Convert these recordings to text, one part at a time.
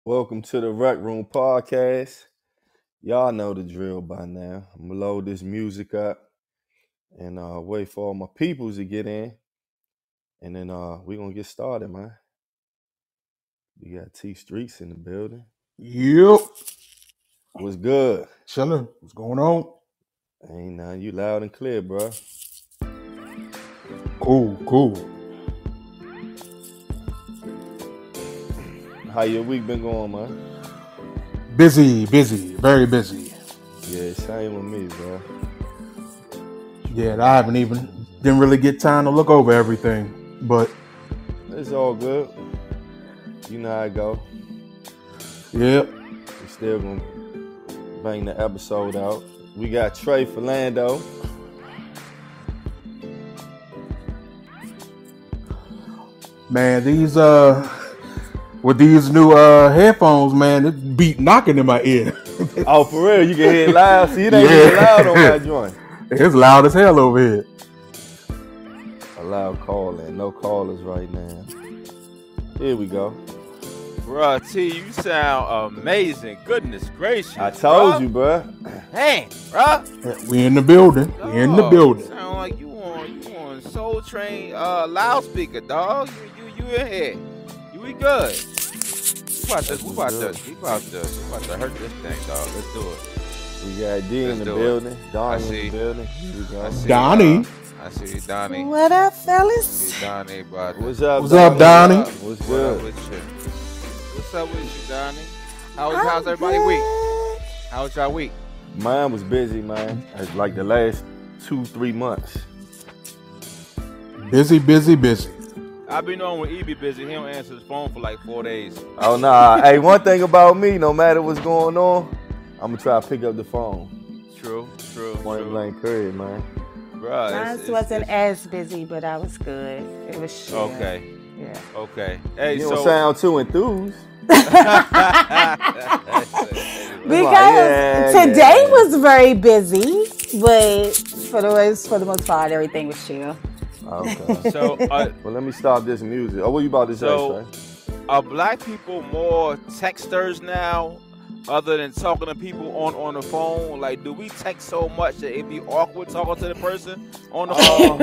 Welcome to the Rec Room Podcast. Y'all know the drill by now. I'm gonna load this music up and wait for all my peoples to get in. And then we're gonna get started, man. We got T Streets in the building. Yep. What's good? Chilling. What's going on? Ain't nothing. You loud and clear, bro. Cool. How your week been going, man? Busy, very busy. Yeah, same with me, bro. Yeah, I didn't really get time to look over everything, but It's all good. You know how it go. yep. We still gonna bang the episode out. We got Trey Philando. Man, these with these new headphones, man, it beat knocking in my ear. Oh, for real? You can hear it loud? See, it ain't even loud on my joint. It's loud as hell over here. A loud calling. No callers right now. Here we go. Bruh, T, you sound amazing. Goodness gracious. I told you, bruh. Dang, bruh. We in the building. We in the building. Sound like you on Soul Train loudspeaker, dog. You in here. We good. We about to hurt this thing, dog. Let's do it. We got D in the building. Donnie in the building. Here we go. Donnie. I see Donnie. What up, fellas? See Donnie, but What's up, What's up, Donnie? What's What up good? with you? What's up with you, Donnie? How's I'm everybody week? good. How's y'all week? Mine was busy, man. It's like the last 2-3 months. Busy. I be knowing when he be busy, he don't answer his phone for like 4 days. Oh, nah. Hey, one thing about me, no matter what's going on, I'm going to try to pick up the phone. True. Point blank period, man. Bruh, Mine wasn't as busy, but I was good. It was chill. Okay. Yeah. Okay. Hey, You so don't sound too enthused. Because today was very busy, but for the most part, everything was chill. Okay. so Well, let me stop this music. Oh, what you about to say, So- Trey? are black people more texters now, other than talking to people on the phone? Like, do we text so much that it be awkward talking to the person on the phone?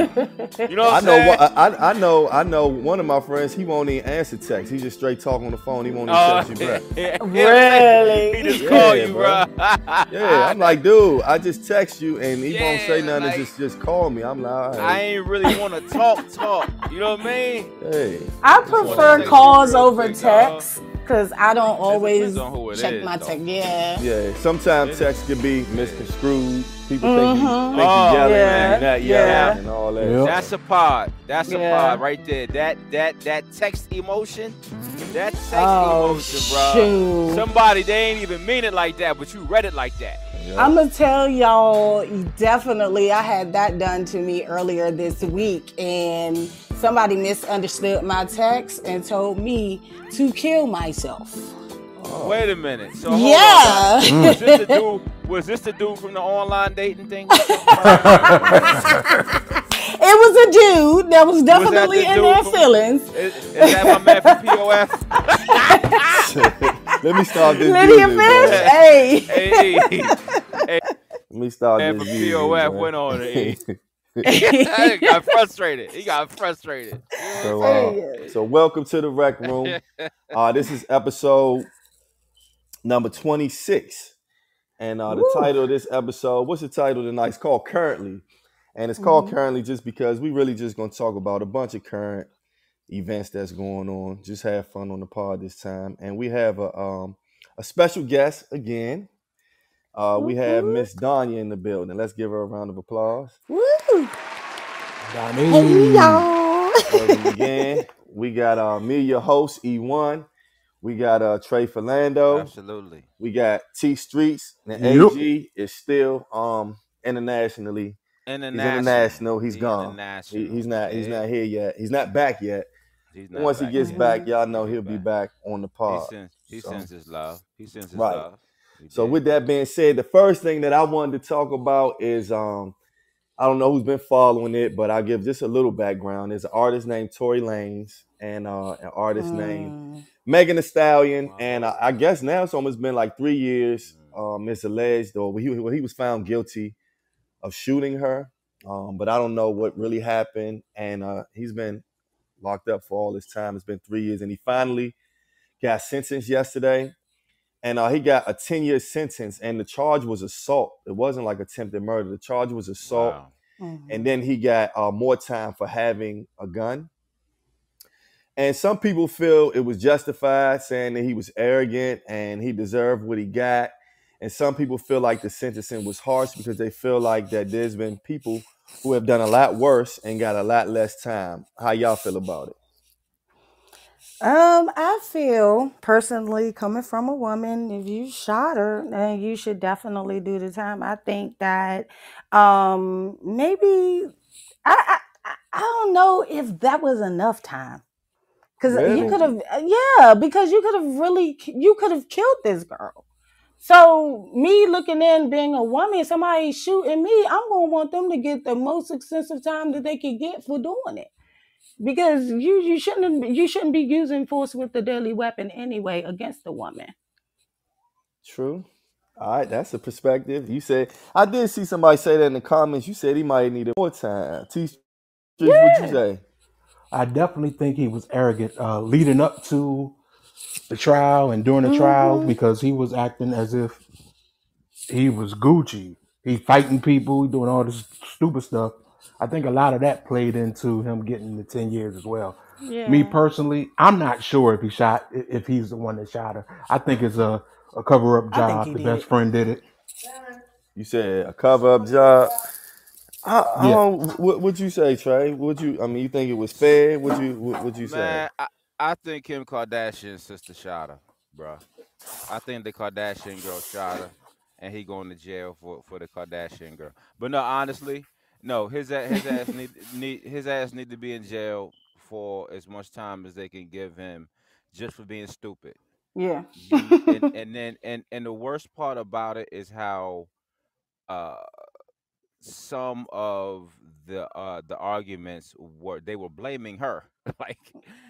You know what I'm saying? I know one of my friends, he won't even answer text. He just straight talk on the phone. He won't even text you back. Really? He just call Yeah, you, bro. bro. Yeah, I'm like, dude, I just text you and he won't say Yeah, nothing. like- Just call me. I'm like, all I right. ain't really want to talk. You know what I mean? Hey, I Just prefer wanna calls text you real over quick, dog. text because I don't always depends on who it check is, my though. text. Yeah. yeah. Sometimes text can be misconstrued. People think you Mhm. yelling Yeah, and not yelling yeah. and all that. Yep. That's a pod. That's a Yeah. pod right there. That text emotion. That text Oh, emotion, bro. shoot. Somebody, they ain't even mean it like that, but you read it like that. Yeah. I'm gonna tell y'all, definitely, I had that done to me earlier this week, and somebody misunderstood my text and told me to kill myself. Oh. Wait a minute. So hold Yeah. on. Was this the dude from the online dating thing? It was a dude that was definitely the in dude their from- feelings. Is that my man from POF? Let me start this Lydia music, Fish, man. Hey, Let me start man this from music, POF man. went on it. He got frustrated. So welcome to the Rec Room. This is episode number 26. And the Woo. title of this episode, what's the title tonight? It's called Currently. And it's called Currently just because we really just going to talk about a bunch of current events that's going on. Just have fun on the pod this time. And we have a special guest again. We have Miss Danya in the building. Let's give her a round of applause. Woo. Donnie. Hey, y'all. Welcome again. We got me, your host, E1. We got Trey Philando. Absolutely. We got T Streets. And Yep. AG is still internationally. He's international. He's gone. International. He's not here yet. He's not back yet. He's not Once he back gets yet. back, y'all know he'll He'll be be back on the pod. He So- sends his love. He sends his Right. love. He So did. with that being said, the first thing that I wanted to talk about is I don't know who's been following it, but I'll give just a little background. There's an artist named Tory Lanez and an artist named Megan Thee Stallion, and Wow. I guess now it's almost been like 3 years. Mm. It's alleged, or he was found guilty of shooting her, but I don't know what really happened. And he's been locked up for all this time. It's been 3 years, and he finally got sentenced yesterday. And he got a 10-year sentence, and the charge was assault. It wasn't like attempted murder. The charge was assault, Wow. and Mhm. then he got more time for having a gun. And some people feel it was justified, saying that he was arrogant and he deserved what he got. And some people feel like the sentencing was harsh because they feel like that there's been people who have done a lot worse and got a lot less time. How y'all feel about it? I feel personally, coming from a woman, if you shot her, then you should definitely do the time. I think that maybe I don't know if that was enough time. Because you Really? could have, yeah, because you could have killed this girl. So me looking in, being a woman, somebody shooting me, I'm gonna want them to get the most extensive time that they can get for doing it. Because you shouldn't be using force with the deadly weapon anyway against a woman. True. All right, that's a perspective. You said I did see somebody say that in the comments. You said he might need more time. T Streets, what'd you Yeah, say? I definitely think he was arrogant leading up to the trial and during the trial mm-hmm. because he was acting as if he was Gucci. He fighting people, doing all this stupid stuff. I think a lot of that played into him getting the 10 years as well. Me Yeah, personally, I'm not sure if he's the one that shot her. I think it's a cover up I think job. he The best did. friend did it. You said a cover up job. Yeah, What you say, Trey? Would you? I mean, you think it was fair? Would you say? Man, I think Kim Kardashian's sister shot her, bruh. I think the Kardashian girl shot her, and he going to jail for the Kardashian girl. But no, honestly, no. His ass need to be in jail for as much time as they can give him, just for being stupid. Yeah. You and then and the worst part about it is how uh some of the arguments were blaming her like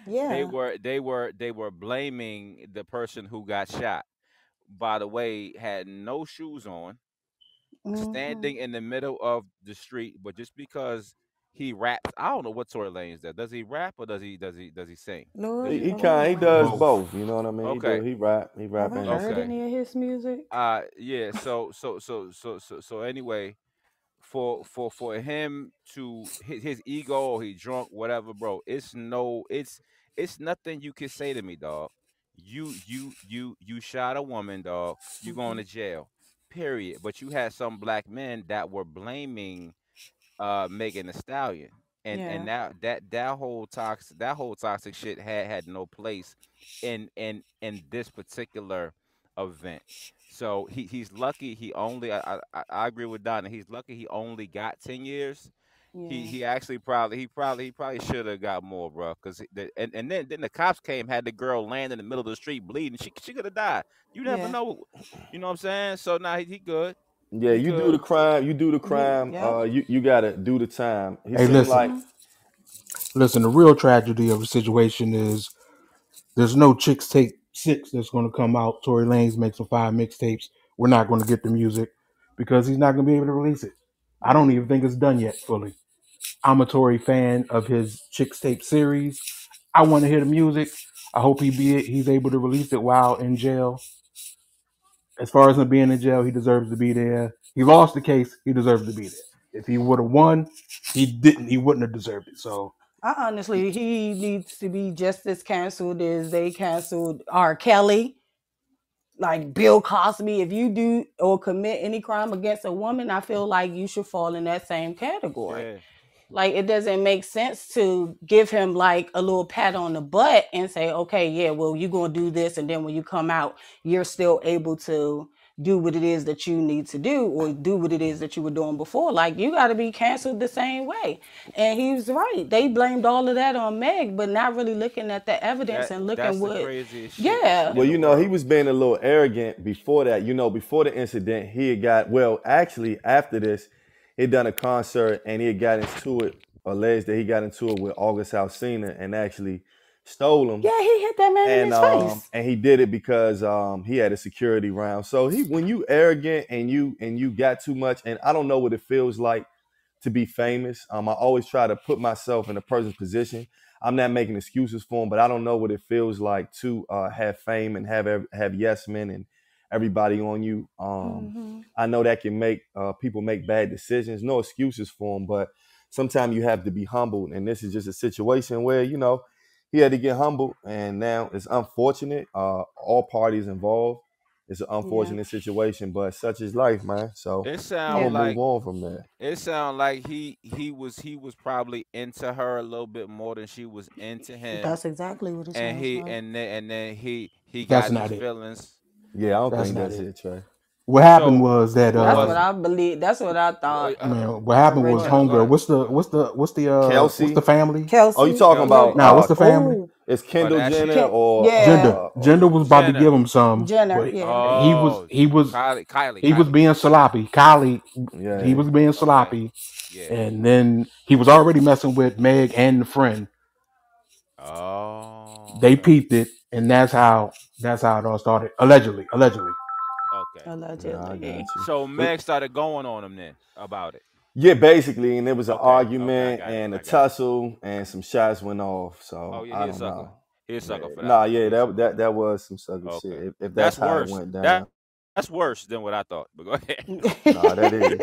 Yeah. they were blaming the person who got shot, by the way, had no shoes on, Mm-hmm. standing in the middle of the street, but just because he raps, I don't know what Tory Lanez does. Does he rap or does he sing? Lord Does he? He knows. does both. both. You know what I mean? Okay. He Have rap I and he heard sing. Okay. any of his music? Yeah, so anyway, for him to his ego, or he drunk, whatever, bro, it's nothing you can say to me, dog. You shot a woman, dog. You going Mm-hmm. to jail, period. But you had some black men that were blaming Megan Thee Stallion, and Yeah. that whole toxic shit had no place in this particular event. So he's lucky he only, I agree with Donna. He's lucky he only got 10 years. Yeah. He actually he probably should have got more, bro. Cause then the cops came, had the girl land in the middle of the street bleeding. She could have died. You never Yeah. know. You know what I'm saying? So now he good. Yeah, He you do the good. crime. You do the crime. Yep. You gotta do the time. He Hey, seemed listen, like Mm-hmm. listen. The real tragedy of the situation is there's no Chicks Tape 6 that's going to come out. Tory Lanez makes some 5 mixtapes. We're not going to get the music because he's not going to be able to release it. I don't Yeah. even think it's done yet fully. I'm a Tory fan of his Chicks Tape series. I want to hear the music. I hope he's able to release it while in jail. As far as him being in jail, he deserves to be there. He lost the case. He deserves to be there. If he would have won, he didn't. He wouldn't have deserved it. So I honestly, he needs to be just as canceled as they canceled R. Kelly, like Bill Cosby. If you do or commit any crime against a woman, I feel like you should fall in that same category. Yeah. Like it doesn't make sense to give him like a little pat on the butt and say, okay, yeah, well, you're gonna do this, and then when you come out, you're still able to do what it is that you need to do or do what it is that you were doing before. Like you got to be canceled the same way. And he's right. They blamed all of that on Meg, but not really looking at the evidence and looking That's the what, craziest shit yeah, in well, the he world. was being a little arrogant before that. Before the incident, he had got well. Actually, after this, he had done a concert and he had got into it. Alleged that he got into it with August Alsina and actually stole them. Yeah, he hit that man in his face. And he did it because he had a security round. So when you arrogant and you got too much, and I don't know what it feels like to be famous. I always try to put myself in a person's position. I'm not making excuses for him, but I don't know what it feels like to have fame and have yes men and everybody on you. I know that can make people make bad decisions. No excuses for them, but sometimes you have to be humbled. And this is just a situation where he had to get humbled, and now it's unfortunate. All parties involved. It's an unfortunate situation, but such is life, man. So It I'm sounds gonna like move on from there. it sounds like he was probably into her a little bit more than she was into him, That's exactly what it and sounds he like. and then he That's got his not it. feelings. Yeah, I don't That's think not that's it. it, Trey. What happened So was that what That's was what it? I believe. That's what I thought man, what happened Go was ahead. Go homegirl. ahead. What's the Kelsey. family? Oh, you Kelsey. talking Kelsey. about Nah, what's the family? Oh, it's Kendall Jenner Kardashian. or Gender. Yeah, Gender was about to Jenner. give him some, Jenner. but Yeah. Oh, he was Kylie. being sloppy. Kylie, he yeah. was being Okay. sloppy, Yeah. and then he was already messing with Meg and the friend. Oh, They okay. peeped it, and that's how it all started. Allegedly. Okay. Yeah, I got Allegedly. you. So But Meg started going on him then about it. yeah, basically, and it was an Okay. Okay. I argument got it. and a I got it. tussle and some shots went off. Oh So yeah, I he a don't sucker. know. He a sucker Yeah. for that Nah, one. yeah, He a that sucker for that that. that was some sucker shit. Okay. If that's That's how it worse. went down. That's worse than what I thought. But go ahead. Nah, that is.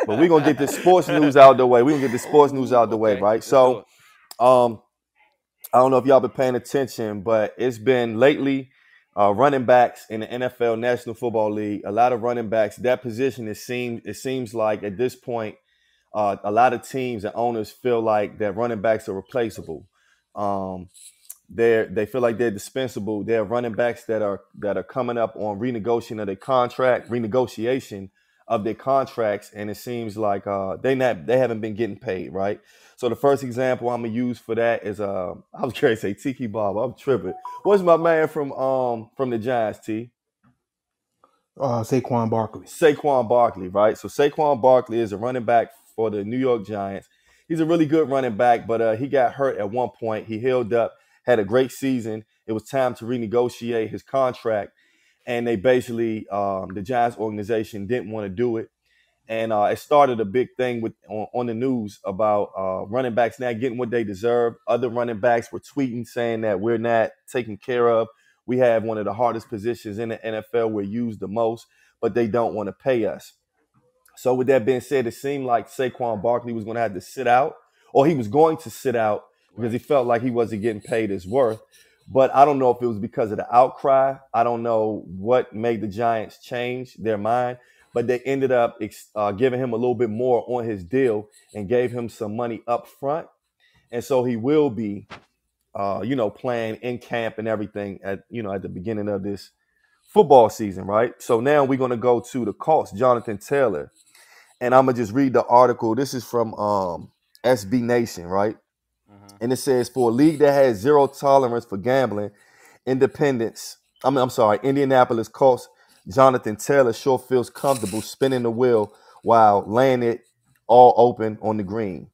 But we're gonna get this sports news out the way. We're gonna get the sports news Ooh, out the way, okay. right? Let's do So it. um I don't know if y'all been paying attention, but it's been lately running backs in the NFL National Football League. A lot of running backs. That position it seems like at this point, a lot of teams and owners feel like that running backs are replaceable. Um, they feel like they're dispensable. There are running backs that are coming up on renegotiation of their contracts, and it seems like they haven't been getting paid, right? So the first example I'm gonna use for that is I was curious to say Tiki Bob. I'm tripping. What's my man from the Giants? T. Saquon Barkley. Saquon Barkley, right? So Saquon Barkley is a running back for the New York Giants. He's a really good running back, but he got hurt at one point. He healed up, had a great season. It was time to renegotiate his contract, and they basically the Giants organization didn't want to do it, and it started a big thing on the news about running backs not getting what they deserve. Other running backs were tweeting saying that we're not taken care of. We have one of the hardest positions in the NFL. We're used the most, but they don't want to pay us. So with that being said, it seemed like Saquon Barkley was going to have to sit out, or he was going to sit out because he Right. felt like he wasn't getting paid his worth. But I don't know if it was because of the outcry. I don't know what made the Giants change their mind, but they ended up giving him a little bit more on his deal and gave him some money up front. And so he will be, playing in camp and everything at the beginning of this football season, right? So now we're going to go to the Colts, Jonathan Taylor, and I'm gonna just read the article. This is from SB Nation, right? Mm-hmm. And it says for a league that has zero tolerance for gambling, Independence. I'm sorry, Indianapolis Colts. Jonathan Taylor sure feels comfortable spinning the wheel while laying it all open on the green.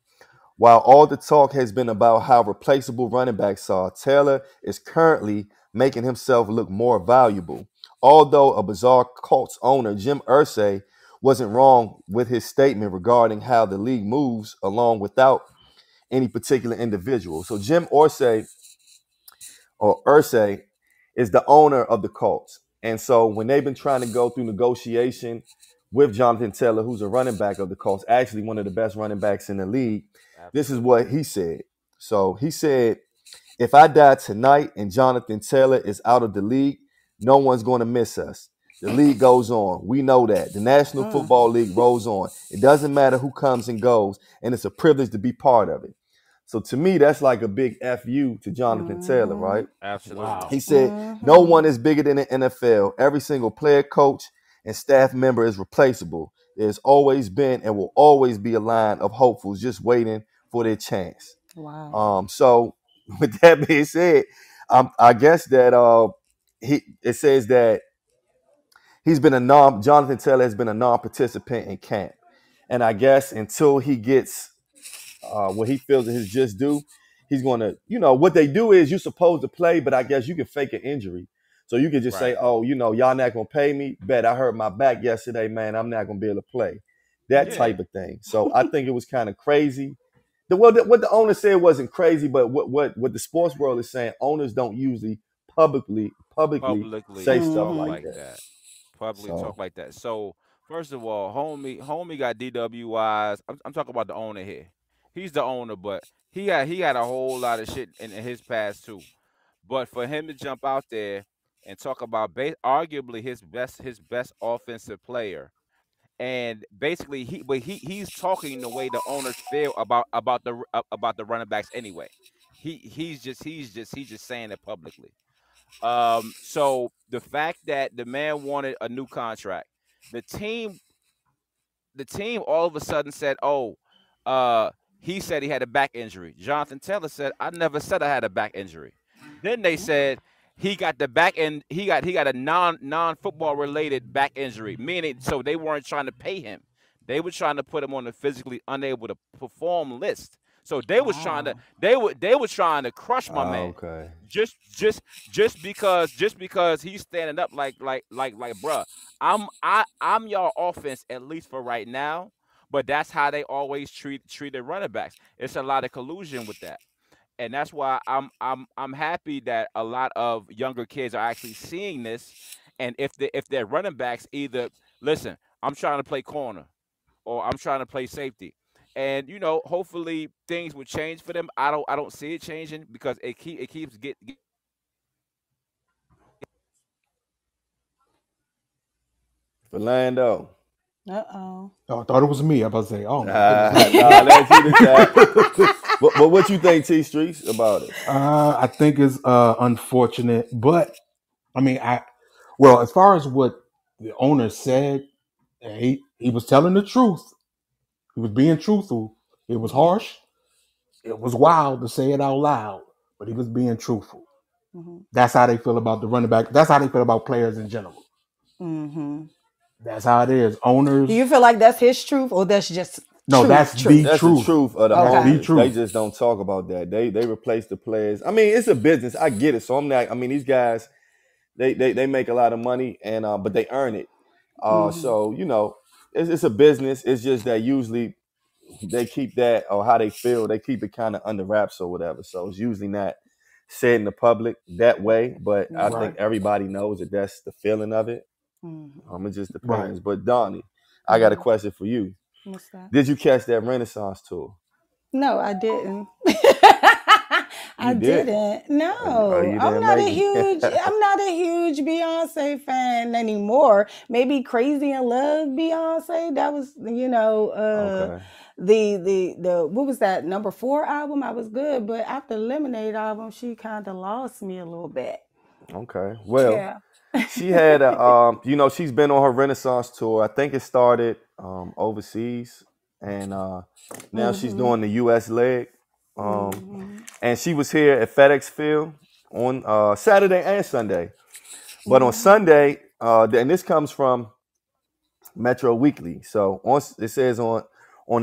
While all the talk has been about how replaceable running backs are, Taylor is currently making himself look more valuable. Although a bizarre Colts owner, Jim Irsay, wasn't wrong with his statement regarding how the league moves along without any particular individual. So Jim Irsay or Irsay is the owner of the Colts. And so when they've been trying to go through negotiation with Jonathan Taylor, who's a running back of the Colts, actually one of the best running backs in the league, this is Absolutely. what he said. So he said, if I die tonight and Jonathan Taylor is out of the league, no one's going to miss us. The league goes on. We know that. The National Mm. Football League rolls on. It doesn't matter who comes and goes, and it's a privilege to be part of it. So to me, that's like a big FU to Jonathan Taylor, Mm-hmm. right? Absolutely. Wow. He said, no one is bigger than the NFL. Every single player, coach, and staff member is replaceable. There's always been and will always be a line of hopefuls just waiting for their chance. Wow. So with that being said, I guess that it says that Jonathan Taylor has been a non-participant in camp, and I guess until he gets what he feels is his just due, he's going to, what they do is you're supposed to play, but I guess you can fake an injury. So you can just say, Right. oh, y'all not going to pay me. Bet I hurt my back yesterday, man. I'm not going to be able to play. That Yeah. type of thing. So I think it was kind of crazy. What the owner said wasn't crazy, but what the sports world is saying, owners don't usually publicly say Publicly stuff talk like Mm-hmm. like that. that. Publicly So talk like that. So first of all, homie got DWIs. I'm talking about the owner here. He's the owner, but he had a whole lot of shit in his past too. But for him to jump out there and talk about arguably his best offensive player, and basically he's talking the way the owners feel about the running backs anyway. He's just saying it publicly. So the fact that the man wanted a new contract, the team the team all of a sudden said, "Oh, he said he had a back injury." Jonathan Taylor said, "I never said I had a back injury." Then they said he got the back end. He got a non football related back injury, meaning so they weren't trying to pay him. They were trying to put him on the physically unable to perform list. So Wow. they were trying to crush my man. okay. Just because he's standing up like bruh. I'm y'all offense at least for right now, but that's how they always treated running backs. It's a lot of collusion with that, and that's why I'm happy that a lot of younger kids are actually seeing this. And if they're running backs, either listen, I'm trying to play corner or I'm trying to play safety, and hopefully things will change for them. I don't see it changing because it keeps get Philando. Uh-oh. Oh, I thought it was me. I was about to say, oh my Nah, that's you to chat. But what you think, T Streets, about it? I think it's unfortunate, but I mean, well, as far as what the owner said, he was telling the truth. He was being truthful. It was Mm-hmm. harsh. It was wild to say it out loud, but he was being truthful. Mm-hmm. That's how they feel about the running back. That's how they feel about players in general. Mm-hmm. That's how it is. Do Owners, you feel like that's his truth or that's just no, that's the truth? That's the truth. truth of the That's Okay. the owners. They truth. just don't talk about that. They replace the players. I mean, it's a business. I get it. So I'm not. I mean, these guys they make a lot of money and but they earn it. Mm-hmm. So it's a business. It's just that usually they keep that or how they feel. They keep it kind of under wraps or whatever. So it's usually not said in the public that way. But I Yeah. think Right. everybody knows that that's the feeling of it. Mm-hmm. It just Right. depends. But Donnie, I got a Mm-hmm. question for you. What's that? Did you catch that Renaissance tour? No, I didn't. I You didn't. didn't. Oh, No, you I'm didn't not make a me. huge. I'm not a huge Beyonce fan anymore. Maybe Crazy in Love Beyonce. That was, Okay. the what was that #4 album? I was good, but after Lemonade album, she kind of lost me a little bit. Okay. Well, Yeah. she had a she's been on her Renaissance tour. I think it started overseas and now she's Mhm. doing the US leg. Um Mhm. and she was here at FedEx Field on Saturday and Sunday. But on Mhm. Sunday, and this comes from Metro Weekly. So it says on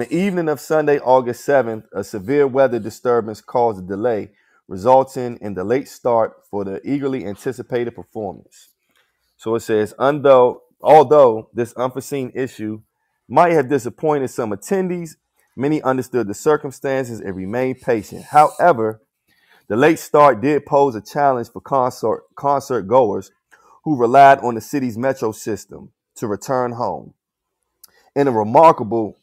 the evening of Sunday, August 7th, a severe weather disturbance caused a delay, resulting in the late start for the eagerly anticipated performance. So it says, although this unforeseen issue might have disappointed some attendees, many understood the circumstances and remained patient. However, the late start did pose a challenge for concert goers who relied on the city's metro system to return home. In a remarkable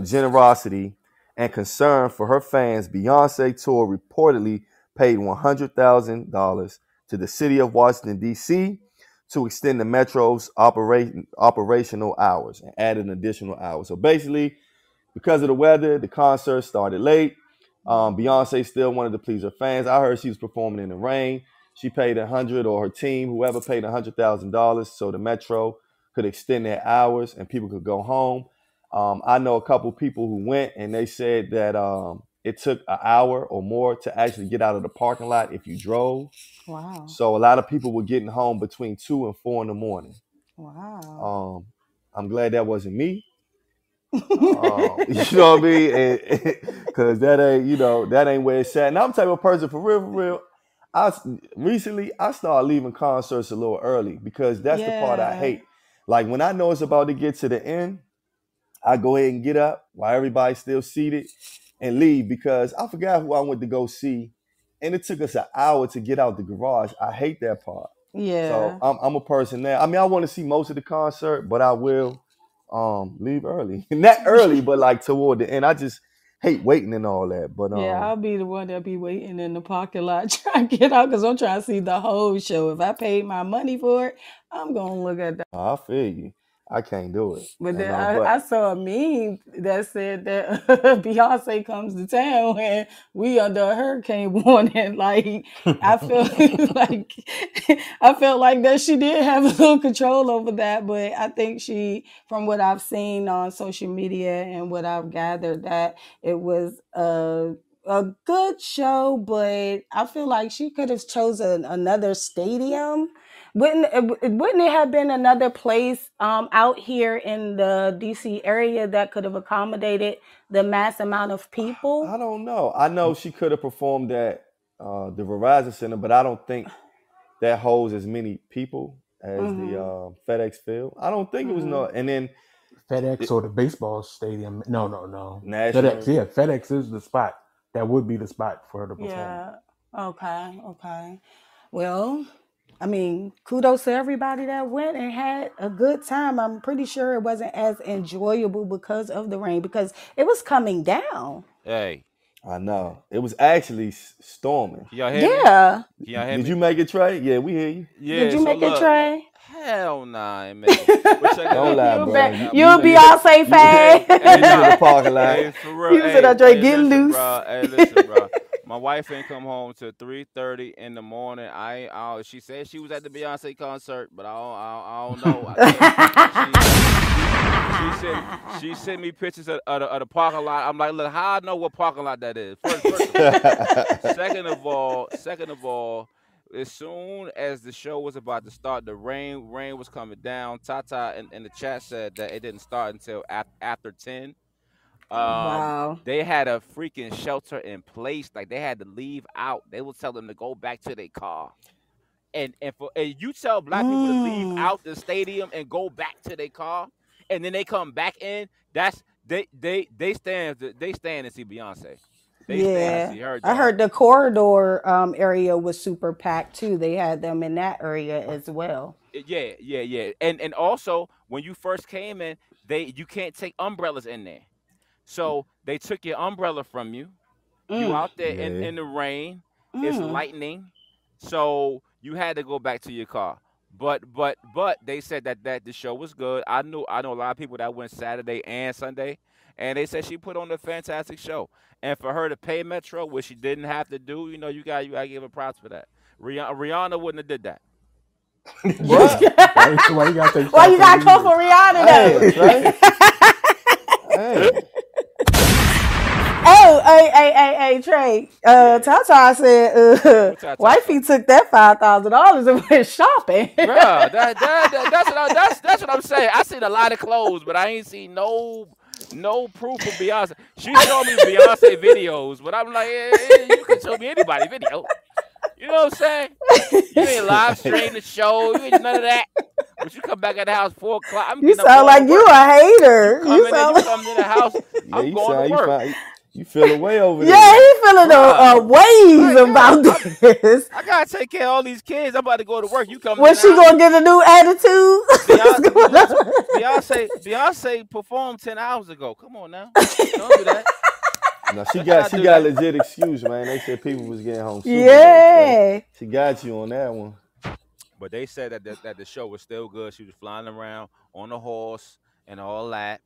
generosity and concern for her fans, Beyonce Tour reportedly paid $100,000 to the city of Washington, D.C. to extend the Metro's operational hours and add an additional hour. So basically, because of the weather, the concert started late. Mhm. Beyonce still wanted to please her fans. I heard she was performing in the rain. She paid 100, or her team, whoever, paid $100,000 so the Metro could extend their hours and people could go home. I know a couple people who went and they said that it took an hour or more to actually get out of the parking lot if you drove. Wow. So a lot of people were getting home between 2 and 4 in the morning. Wow. Um, I'm glad that wasn't me. You know what I mean? Because that ain't, that ain't where it's at. And I'm the type of person, for real, for real. Recently I started leaving concerts a little early because that's the part I Yeah. hate. Like when I know it's about to get to the end, I go ahead and get up while everybody's still seated and leave because I forgot who I went to go see, and it took us an hour to get out the garage. I hate that part. So Yeah. I'm a person there. I mean, I want to see most of the concert, but I will leave early. Not early, but like toward the end. I just hate waiting and all that. But Yeah, I'll be the one that be waiting in the parking lot trying to get out because I'm trying to see the whole show. If I paid my money for it, I'm gonna look at that. I feel you. I can't do it. But And then but I saw a meme that said that Beyonce comes to town and we under a hurricane warning. Like I felt like I felt like that she did have a little control over that, but I think she, from what I've seen on social media and what I've gathered, that it was a good show, but I feel like she could have chosen another stadium. Wouldn't it have been another place out here in the DC area that could have accommodated the mass amount of people? I don't know. I know she could have performed at the Verizon Center, but I don't think that holds as many people as the Mm-hmm. FedEx Field. I don't think it was Mm-hmm. no. And then FedEx it, or the baseball stadium. No. FedEx, National. yeah, FedEx is the spot. That would be the spot for her to perform. Yeah. Okay. Okay. Well, I mean, kudos to everybody that went and had a good time. I'm pretty sure it wasn't as enjoyable because of the rain because it was coming down. Hey, I know it was actually storming. can y'all hear me? Yeah. Can y'all hear Did me? you make it, Trey? Yeah, we hear you. Did Yeah. you So make it, look, Trey? hell nah, I ain't make it. But check it Don't out. lie, You bro. bet. You You a was in Beyonce you, fan. Hey, you was in the nah. parking lot. Hey, for real. You said, Andre, Hey, getting listen, loose. bro. Hey, listen, bro. My wife ain't come home till 3:30 in the morning. She said she was at the Beyonce concert, but I don't know. I guess she sent me pictures of the parking lot. I'm like, look, how I know what parking lot that is? First of all. Second of all, as soon as the show was about to start, the rain was coming down. Tata in the chat said that it didn't start until after 10. Um, Wow. they had a freaking shelter in place. Like they had to leave out. They would tell them to go back to their car. And you tell black people to leave Mm, out the stadium and go back to their car, and then they come back in. That's they stand and see Beyonce. They stand and yeah. see her, I dog. heard the corridor area was super packed too. They had them in that area as well. Yeah. And also when you first came in, you can't take umbrellas in there. So they took your umbrella from you. You Mm, out there in, Yeah. in the rain. It's mm. lightning. So you had to go back to your car. But they said that the show was good. I know a lot of people that went Saturday and Sunday, and they said she put on a fantastic show. And for her to pay Metro, which she didn't have to do, you got to give her props for that. Rihanna wouldn't have did that. What? Why you gotta take Why shots you at got to come me? for Rihanna Hey, Trey. though? Hey. Oh, hey, Trey. Yeah. Tata said, What Tata wifey say? took that $5,000 and went shopping. Bruh, that's what I'm saying. I seen a lot of clothes, but I ain't seen no proof of Beyonce. She showed me Beyonce videos, but I'm like, you can show me anybody video. You know what I'm saying? You ain't live stream the show. You ain't none of that. But you come back at the house 4 o'clock. I'm You getting up sound going to like you work. a You hater. come You in there. sound You like come in the house. Yeah, I'm you going to sound work. you feel away over yeah, there. he feeling Bruh. a ways Like, about this. I gotta take care of all these kids. I'm about to go to work. You come in Was the she house. gonna get a new attitude? What's Beyonce, going listen, on? Beyonce performed 10 hours ago. Come on now, don't do that. No, Let's not she do got a that. legit excuse, man. They said people was getting home super late, Trey. Yeah. She got you on that one. But they said that the show was still good. She was flying around on a horse and all that.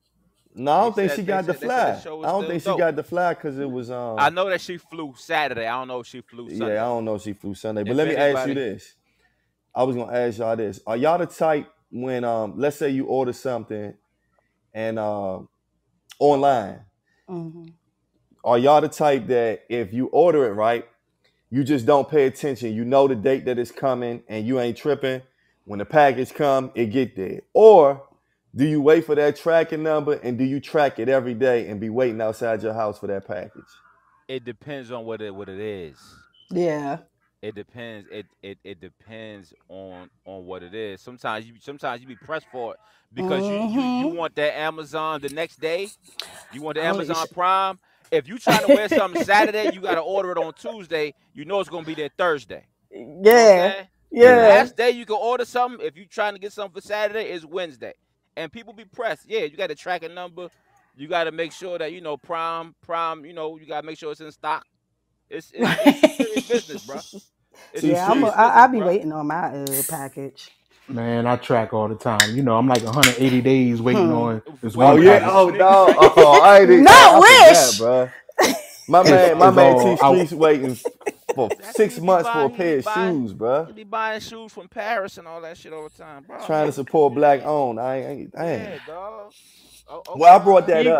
No, I They don't think said she they got the said they said the fly. show I was don't still think she dope. got the fly because it was I know that she flew Saturday. I don't know if she flew yeah, I Sunday. don't know if she flew Sunday. But If let me ask you anybody, this. I was gonna ask y'all this. Are y'all the type when let's say you order something and online, Hmm. are y'all the type that if you order it right, you just don't pay attention. You know the date that it's coming and you ain't tripping. When the package come, it get there. Or Do you wait for that tracking number, and do you track it every day and be waiting outside your house for that package? It depends on what it is. Yeah. It depends. It depends on what it is. Sometimes you be pressed for it because you Mm-hmm. want that Amazon the next day. You want the Only Amazon Prime. If you trying to wear something Saturday, you got to order it on Tuesday. You know it's gonna be there Thursday. You know what I'm yeah. saying? The Yeah. last day you can order something if you trying to get something for Saturday is Wednesday. And people be pressed. Yeah, you got to track a number. You got to make sure that Prime. You got to make sure it's in stock. It's serious business, bro. See, It's Yeah, see, serious business, I be bro. waiting on my package. Man, I track all the time. I'm like 180 days waiting Hmm. on this oh one Wait, yeah, what? package. oh dog, oh Not I forgot, wish. bro. It's My it's man T all Streets waiting for That 6 nigga be months for a buying. pair of shoes, bro. He be buying shoes from Paris and all that shit all the time, bro. Trying to support black owned. Dang. Yeah, dog. Oh, Well, okay, man.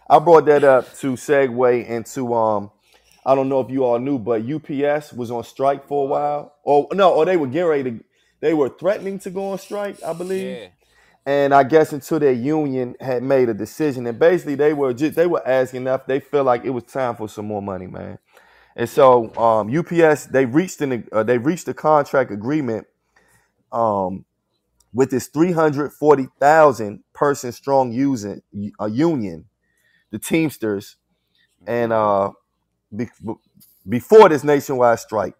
I brought that up to segue into I don't know if you all knew, but UPS was on strike for a What? while. Or no, or they were getting ready to they were threatening to go on strike, I believe. Yeah. And I guess until their union had made a decision, and basically they were asking enough. They feel like it was time for some more money, man. And Yeah. so UPS they reached a contract agreement um, with this 340,000 person strong union, the Teamsters, and Okay. be, before this nationwide strike.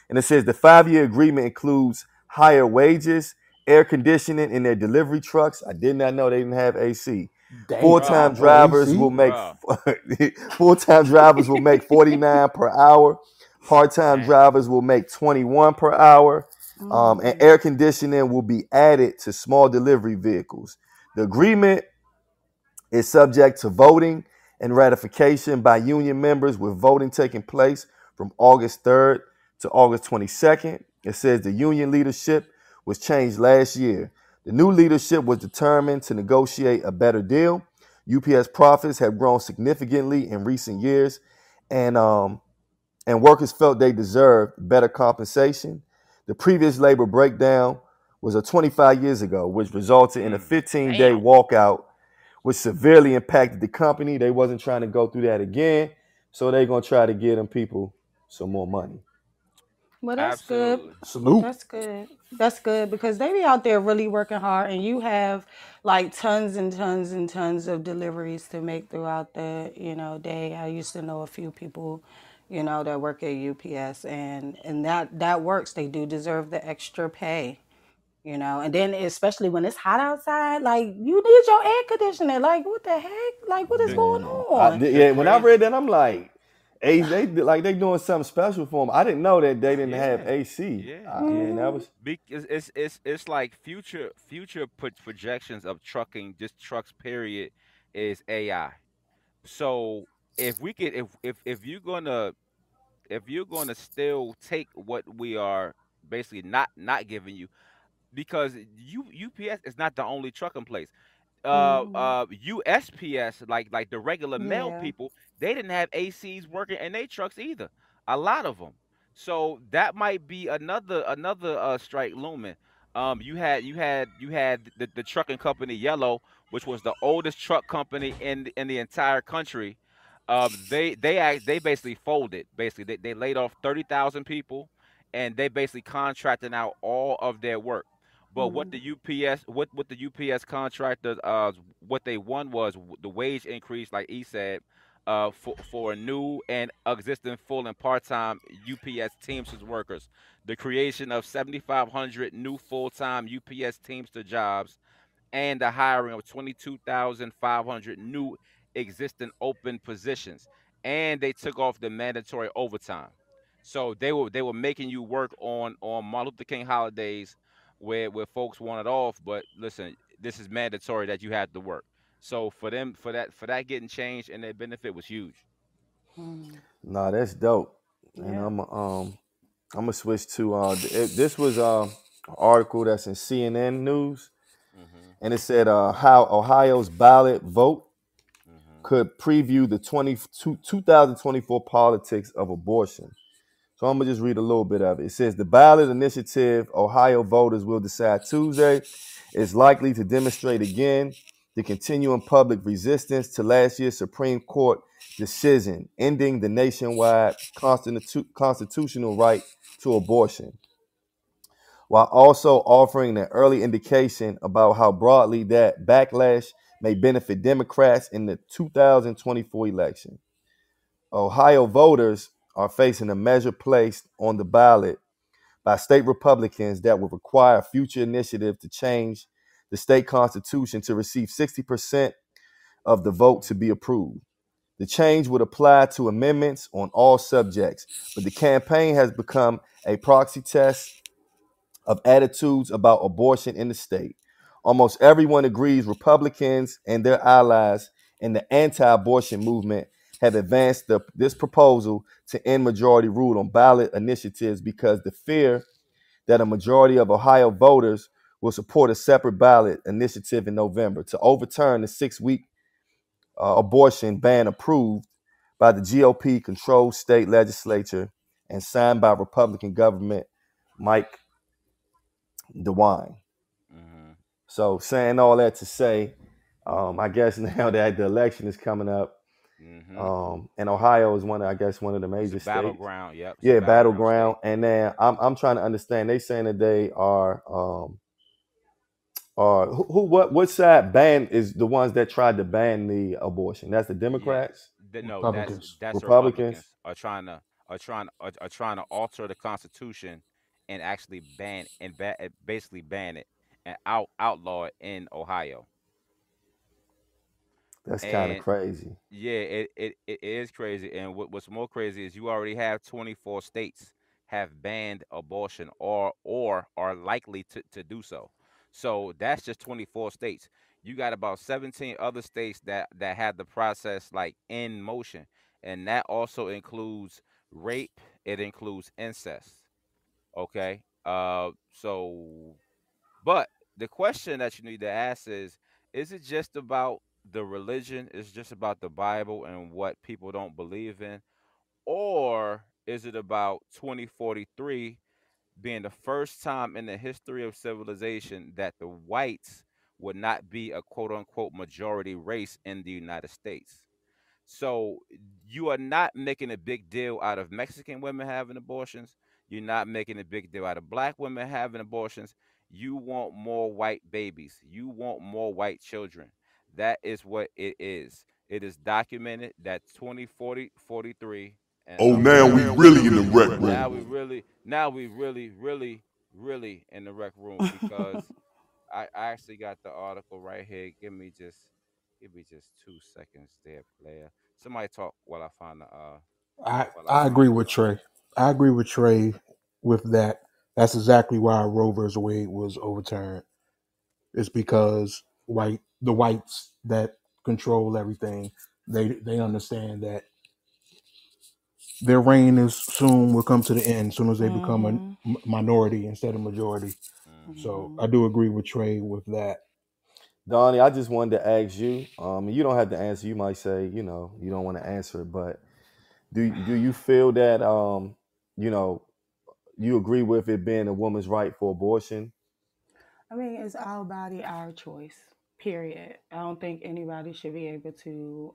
And it says the 5-year agreement includes higher wages, air conditioning in their delivery trucks. I did not know they didn't have AC. damn. I Bro. Full-time didn't know drivers AC. will make Bro. full-time drivers will make 49 per hour. Part-time Damn. drivers will make 21 per hour. And Mm. air conditioning will be added to small delivery vehicles. The agreement is subject to voting and ratification by union members, with voting taking place from August 3rd to August 22nd. It says the union leadership was changed last year. The new leadership was determined to negotiate a better deal. UPS profits have grown significantly in recent years, and workers felt they deserved better compensation. The previous labor breakdown was a 25 years ago, which resulted in a 15-day Damn. walkout, which severely impacted the company. They wasn't trying to go through that again, so they're gonna try to get them people some more money. Well, that's good. Absolutely. Salute. That's good. That's good because they be out there really working hard, and you have like tons and tons and tons of deliveries to make throughout the day. I used to know a few people, that work at UPS, and that works. They do deserve the extra pay. And then especially when it's hot outside, like you need your air conditioner. Like what the heck? Like what is The going Man, on? the yeah. When I read crazy. that, I'm like, they doing something special for them. I didn't know that they didn't have Yeah. AC. Yeah. I mean, that was It's like future projections of trucking, just trucks period, is AI. So if we could if you're gonna still take what we are basically not giving you, because UPS is not the only trucking place. Hmm. USPS, like the regular mail Yeah. people, they didn't have ACs working in their trucks either. A lot of them. So that might be another strike looming. You had the trucking company Yellow, which was the oldest truck company in the entire country. They basically folded. Basically, they laid off 30,000 people, and they basically contracted out all of their work. But what Mm. the UPS what the UPS contractors what they won was the wage increase, like he said, for new and existing full and part time UPS Teamsters workers, the creation of 7,500 new full time UPS Teamster jobs, and the hiring of 22,500 new existing open positions. And they took off the mandatory overtime. So they were making you work on Martin Luther King holidays where folks wanted off, but listen, this is mandatory that you had to work. So for that getting changed and their benefit was huge. Mm. nah, that's dope. And Yeah. I'm gonna switch to this was an article that's in CNN News, Mhm. and it said how Ohio's ballot vote Mhm. could preview the 2024 politics of abortion. So I'm gonna just read a little bit of it. It says the ballot initiative Ohio voters will decide Tuesday is likely to demonstrate again the continuing public resistance to last year's Supreme Court decision ending the nationwide constitutional right to abortion, while also offering an early indication about how broadly that backlash may benefit Democrats in the 2024 election. Ohio voters are facing a measure placed on the ballot by state Republicans that would require a future initiative to change the state constitution to receive 60% of the vote to be approved. The change would apply to amendments on all subjects, but the campaign has become a proxy test of attitudes about abortion in the state. Almost everyone agrees Republicans and their allies in the anti-abortion movement have advanced this proposal to end majority rule on ballot initiatives because the fear that a majority of Ohio voters will support a separate ballot initiative in November to overturn the 6-week abortion ban approved by the GOP controlled state legislature and signed by Republican government Mike DeWine. Mm-hmm. So saying all that to say, I guess now that the election is coming up, Mm-hmm. and Ohio is one of the It's a major states. battleground. Yep. It's a Yeah, battleground battleground. state. And then I'm trying to understand. They saying that they are what side ban is the ones that tried to ban the abortion? That's the Yeah. Democrats, No, that's Republicans. that's the Republicans. Republicans are trying to alter the Constitution and actually basically ban it and outlaw it in Ohio. That's kind of And crazy. yeah, it is crazy. And what's more crazy is you already have 24 states have banned abortion or are likely to do so. So that's just 24 states. You got about 17 other states that have the process like in motion. And that also includes rape, it includes incest. Okay. So but the question that you need to ask is it just about the religion? Is it just about the Bible and what people don't believe in? Or is it about 2043 being the first time in the history of civilization that the whites would not be a quote unquote majority race in the United States? So you are not making a big deal out of Mexican women having abortions. You're not making a big deal out of black women having abortions. You want more white babies. You want more white children. That is what it is. It is documented that 2043 and Oh, now we really in the rec now room. we really in the rec room because I actually got the article right here. Give me just 2 seconds there, player. Somebody talk while I find the I agree with Trey. I agree with Trey with that. That's exactly why Roe versus Wade was overturned. It's because the whites that control everything, they understand that their reign is soon will come to the end as soon as they become a Mm-hmm. minority instead of majority. Mm-hmm. So Mm-hmm. I do agree with Trey with that. Donnie, I just wanted to ask you. You don't have to answer. You might say, you don't want to answer it, but do you feel that you know, you agree with it being a woman's right for abortion? I mean, it's our body, our choice. Period. I don't think anybody should be able to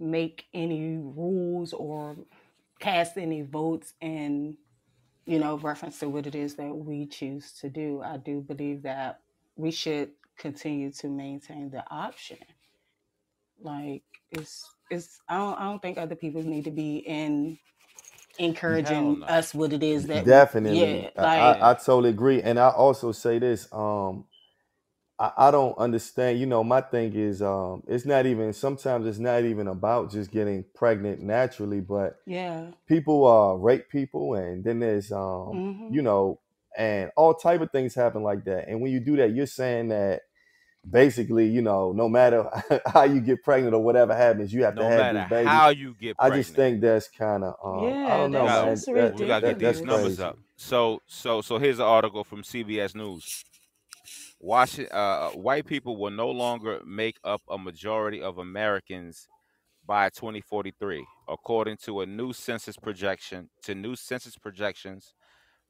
make any rules or cast any votes in, reference to what it is that we choose to do. I do believe that we should continue to maintain the option. Like it's I don't think other people need to be in Hell encouraging no. us what it is that we, Definitely, yeah, like I Yeah. totally agree, and I also say this. I don't understand. My thing is, it's not even. Sometimes it's not even about just getting pregnant naturally, but yeah. people rape people, and then there's Mhm. and all type of things happen like that. And when you do that, you're saying that basically, no matter how you get pregnant or whatever happens, you have to No have matter this baby. how you get I just pregnant. think that's kind of I Yeah, don't We know, that's got man. just we got to get these That's numbers ridiculous. crazy. up. So here's an article from CBS News. White people will no longer make up a majority of Americans by 2043, according to a new census projection. New census projections,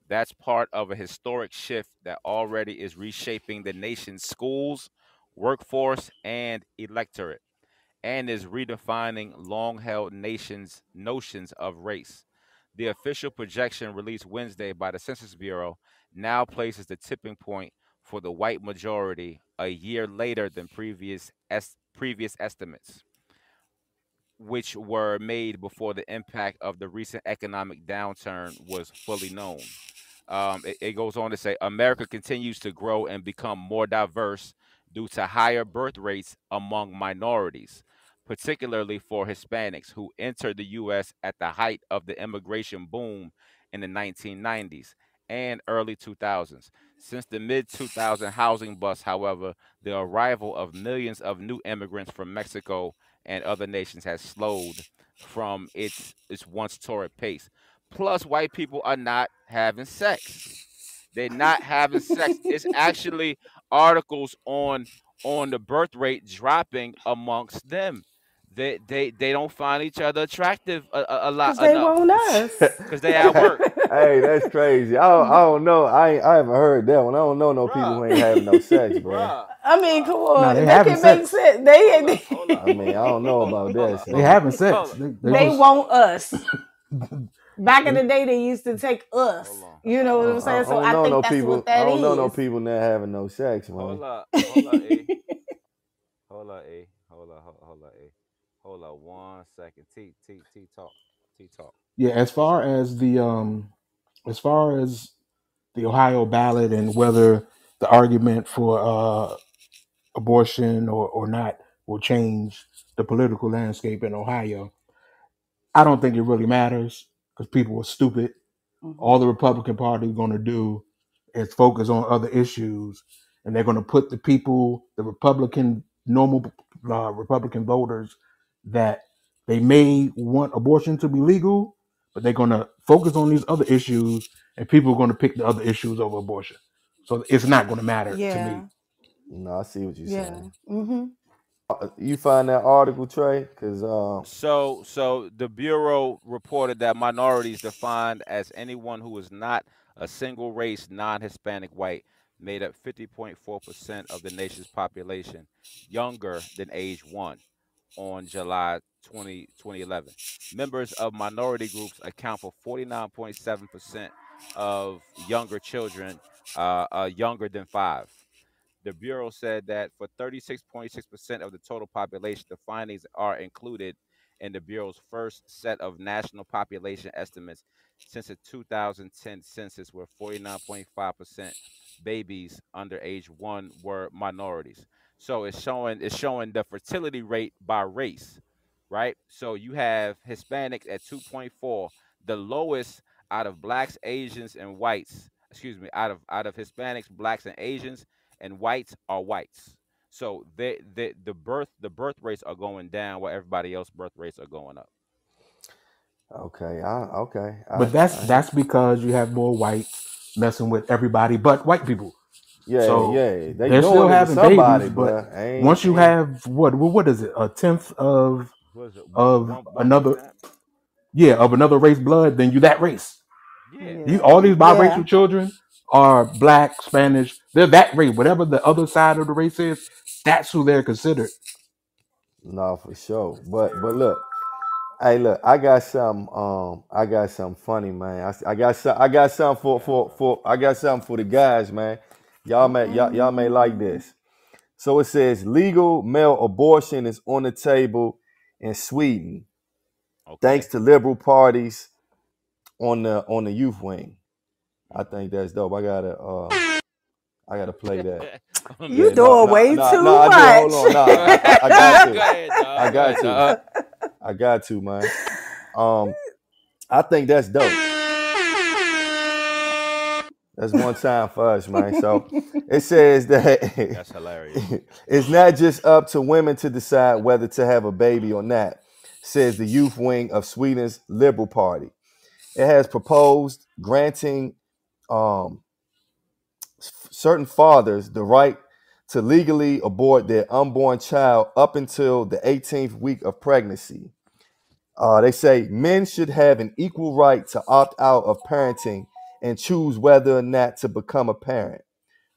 that's part of a historic shift that already is reshaping the nation's schools, workforce, and electorate, and is redefining long-held nations notions of race. The official projection released Wednesday by the Census Bureau now places the tipping point for the white majority a year later than previous estimates, which were made before the impact of the recent economic downturn was fully known. It goes on to say America continues to grow and become more diverse due to higher birth rates among minorities, particularly for Hispanics who entered the U.S. at the height of the immigration boom in the 1990s and early 2000s. Since the mid 2000 housing bust, however, the arrival of millions of new immigrants from Mexico and other nations has slowed from its once torrid pace. Plus, white people are not having sex. They're not having sex. It's actually articles on the birth rate dropping amongst them. They don't find each other attractive a lot Because they enough want us. because they at work. Hey, that's crazy. I don't know. I haven't heard that one. I don't know no people who ain't having no sex, bro. Bruh. I mean, come on. No, they That having can make sex. sense. They Hold up. I mean, I don't know about that. They So. having sex. Hold on. they just- want us. Back in the day, they used to take us. Hold on. You know what I'm I saying? So don't I know think no that's people. what that I don't is. know no people not having no sex, man. Hold up. Hold up, A. Hold up, A. Hold up, A. Hold up 1 second. T talk. T talk. Yeah, as far as the Ohio ballot and whether the argument for abortion or not will change the political landscape in Ohio, I don't think it really matters because people are stupid. All the Republican Party is going to do is focus on other issues, and they're going to put the people, the normal Republican voters, that they may want abortion to be legal, but they're going to focus on these other issues, and people are going to pick the other issues over abortion. So it's not going to matter to Yeah. me. No, I see what you're Yeah. saying. Mm-hmm. You find that article, Trey? Because So the Bureau reported that minorities defined as anyone who is not a single race, non-Hispanic white, made up 50.4% of the nation's population, younger than age 1 on July 2011. Members of minority groups account for 49.7% of younger children younger than 5. The Bureau said that for 36.6% of the total population, the findings are included in the Bureau's first set of national population estimates since the 2010 census, where 49.5% babies under age 1 were minorities. So it's showing the fertility rate by race, right? So you have Hispanics at 2.4, the lowest out of blacks, Asians, and whites. Excuse me, out of Hispanics, blacks, and Asians, and whites are whites. So the birth rates are going down while everybody else birth rates are going up. okay, But that's because you have more whites messing with everybody but white people. yeah, So yeah. They they're still doing it to having somebody, babies, but but once you have what is it, a tenth of What is it? of 1%? of another race blood, then you that race. Yeah. All these biracial Yeah. children are black, Spanish. They're that race. Whatever the other side of the race is, that's who they're considered. no, for sure. But look, hey, look, I got something funny, man. I got something I got something for the guys, man. Y'all may like this. So it says legal male abortion is on the table in Sweden, Okay. thanks to liberal parties on the youth wing. I think that's dope. I gotta play that. You Yeah, doing way too I much. do. Hold on, I got to. Go ahead, dog. I got to. I got to, man. I think that's dope. That's one time for us, man. So it says that That's hilarious. it's not just up to women to decide whether to have a baby or not, says the youth wing of Sweden's Liberal Party. It has proposed granting certain fathers the right to legally abort their unborn child up until the 18th week of pregnancy. They say men should have an equal right to opt out of parenting and choose whether or not to become a parent.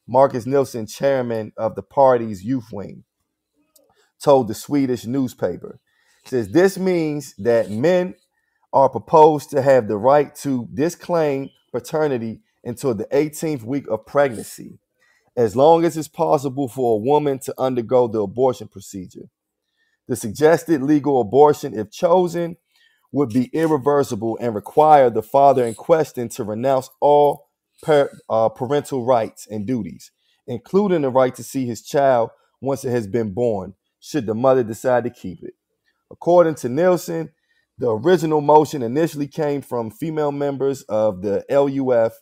Marcus Nilsson, chairman of the party's youth wing, told the Swedish newspaper, says this means that men are proposed to have the right to disclaim paternity until the 18th week of pregnancy, as long as it's possible for a woman to undergo the abortion procedure. The suggested legal abortion, if chosen, would be irreversible and require the father in question to renounce all parental rights and duties, including the right to see his child once it has been born, should the mother decide to keep it. According to Nielsen, the original motion initially came from female members of the LUF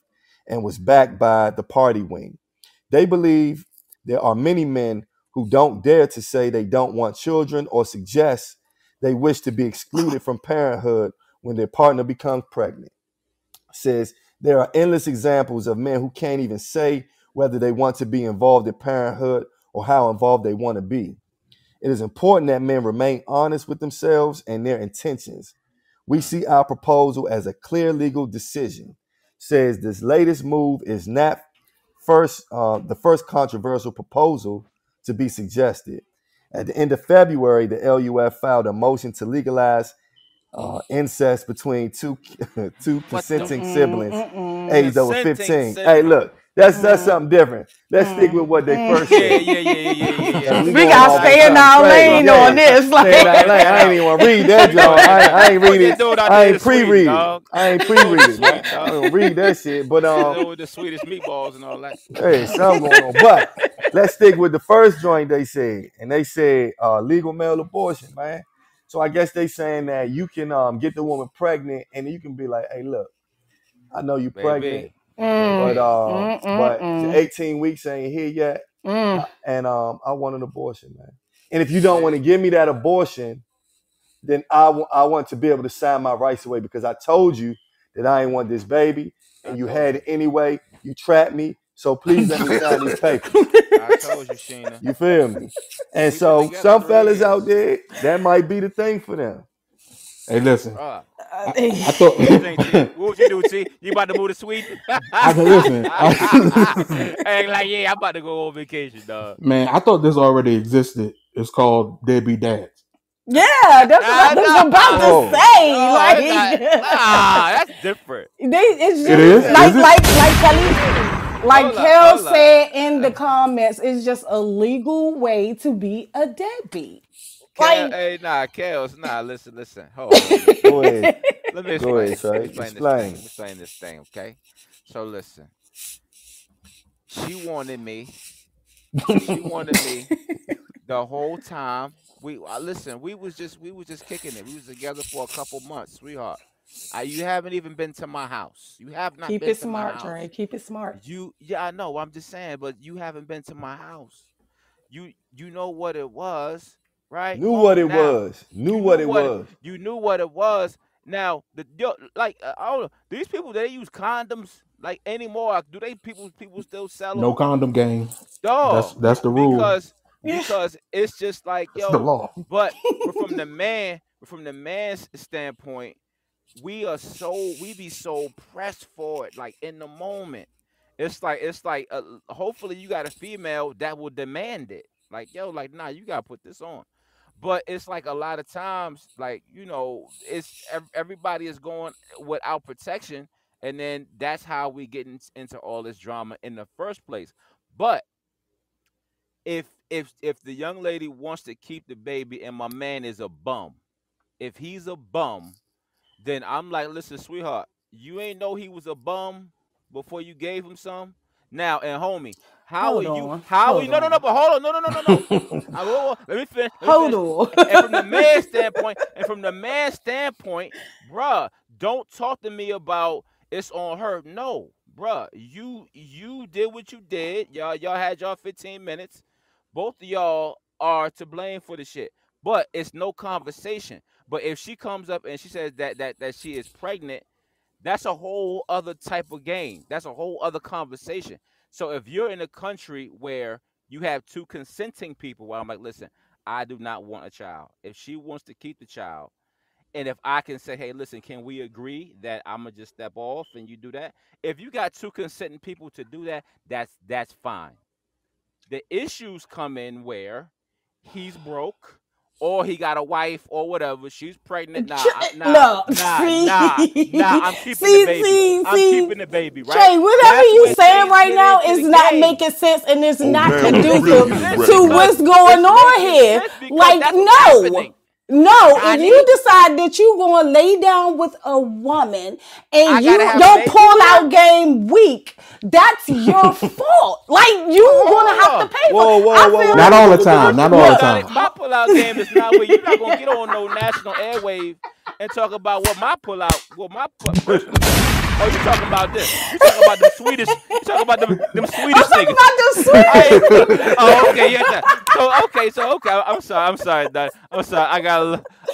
and was backed by the party wing. They believe there are many men who don't dare to say they don't want children or suggest they wish to be excluded from parenthood when their partner becomes pregnant. Says there are endless examples of men who can't even say whether they want to be involved in parenthood or how involved they want to be. It is important that men remain honest with themselves and their intentions. We see our proposal as a clear legal decision. Says this latest move is not the first controversial proposal to be suggested. At the end of February, the LUF filed a motion to legalize incest between two consenting siblings aged over 15. Hey, look, that's something different. Let's stick with what they first said. Yeah. We got to stay in our lane on this. Like, I ain't even want to read that, John. I ain't read it. I ain't pre-read it. I ain't pre-read it. Man. I don't read that shit. But with the Swedish meatballs and all that. Hey, something going on. But let's stick with the first joint they said, and they said legal male abortion, man. So I guess they saying that you can get the woman pregnant, and you can be like, hey, look, I know you pregnant, but 18 weeks ain't here yet, and I want an abortion, man. And if you don't want to give me that abortion, then I want to be able to sign my rights away because I told you that I ain't want this baby, and you had it anyway. You trapped me, so please let me sign these papers. I told you, Sheena. You feel me? And so some fellas out there, that might be the thing for them. Hey, listen. I thought. What would you do, T? You about to move to Sweden? Listen. Hey, like, yeah, I'm about to go on vacation, dog. Man, I thought this already existed. It's called Deadbeat Dads. Yeah, that's what I was about to say. That's different. It's just It is? like Kel said in the comments, it's just a legal way to be a deadbeat. Listen. Hold on. Go ahead. Let me explain this thing, okay? So listen. She wanted me the whole time. We was just kicking it. We was together for a couple months, sweetheart. You haven't even been to my house. You have not. Keep been it to smart, my house. Trey. Keep it smart. I know. I'm just saying, but you haven't been to my house. You know what it was, right? Knew what it was. You knew what it was. Now, I don't know. These people, they use condoms like anymore. Do people still sell them? No condom gang. Dog. That's the rule. Because it's just like, It's the law. But from the man's standpoint, we be so pressed for it, like in the moment. It's like hopefully you got a female that will demand it. Like, nah, you gotta put this on. But it's like a lot of times, like, it's everybody is going without protection, and then that's how we get into all this drama in the first place. But if the young lady wants to keep the baby and my man is a bum, if he's a bum, then I'm like, listen, sweetheart, you ain't know he was a bum before you gave him some. Now, and homie, but hold on. Let me finish. Hold on. And from the man's standpoint, bruh, don't talk to me about it's on her. No, bruh, you did what you did. Y'all had y'all 15 minutes. Both of y'all are to blame for the shit. But it's no conversation. But if she comes up and she says that she is pregnant, that's a whole other type of game. That's a whole other conversation. So if you're in a country where you have two consenting people where I'm like, listen, I do not want a child. If she wants to keep the child, and if I can say, hey, listen, can we agree that I'm gonna just step off and you do that? If you got two consenting people to do that, that's fine. The issues come in where he's broke or he got a wife or whatever. She's pregnant. No, Nah. see, I'm keeping the baby. I'm see, keeping the baby, right? Trey, whatever That's you when saying things right get now into is the not game. making sense and it's Oh not man, we conducive really in the Sense wreck. to because what's going it's on making here. sense because Like, that's what's no. happening. No, if Donnie, you decide that you gonna lay down with a woman I and gotta you have a don't baby pull with her. out game weak, that's your fault. Like you gonna Hold have to on. pay for. Whoa, whoa, I whoa, feel whoa, Not whoa, all whoa, the whoa, time. whoa, Not First all of the all, whoa. Donnie, time. my pullout game is not where you're not gonna get on no national airwave and talk about what my pullout. First of all, oh, you talking about this? You talking about them Swedish? You talking about them I'm Swedish talking niggas? about the I Swedish. ain't. Oh, okay, yeah. So okay. I'm sorry, Donnie. I'm sorry.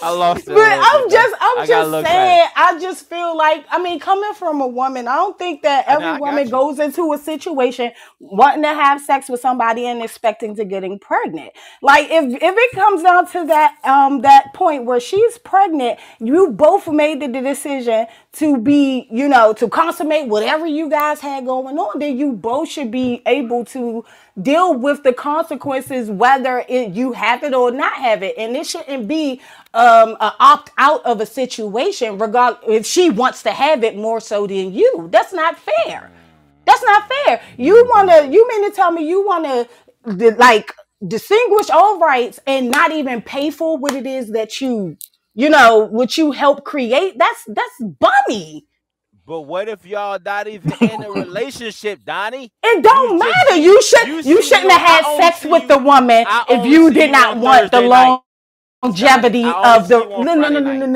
I lost it But a little bit, Donnie. I'm I got a just little excited. saying, I just feel like, I mean, coming from a woman, I don't think that I know. every I woman got you. goes into a situation wanting to have sex with somebody and expecting to getting pregnant. Like if it comes down to that point where she's pregnant, you both made the decision to be, to consummate whatever you guys had going on, then you both should be able to deal with the consequences, whether you have it or not have it. And it shouldn't be an opt out of a situation, regardless if she wants to have it more so than you. That's not fair. That's not fair. You mean to tell me you wanna like distinguish all rights and not even pay for what it is that what you help create? That's bummy. But what if y'all not even in a relationship, Donnie? It You don't just matter. see you You see me shouldn't on. have had sex with the woman I if only you see did you not on want the Thursday night, Donnie. longevity I only of see the you on Friday night.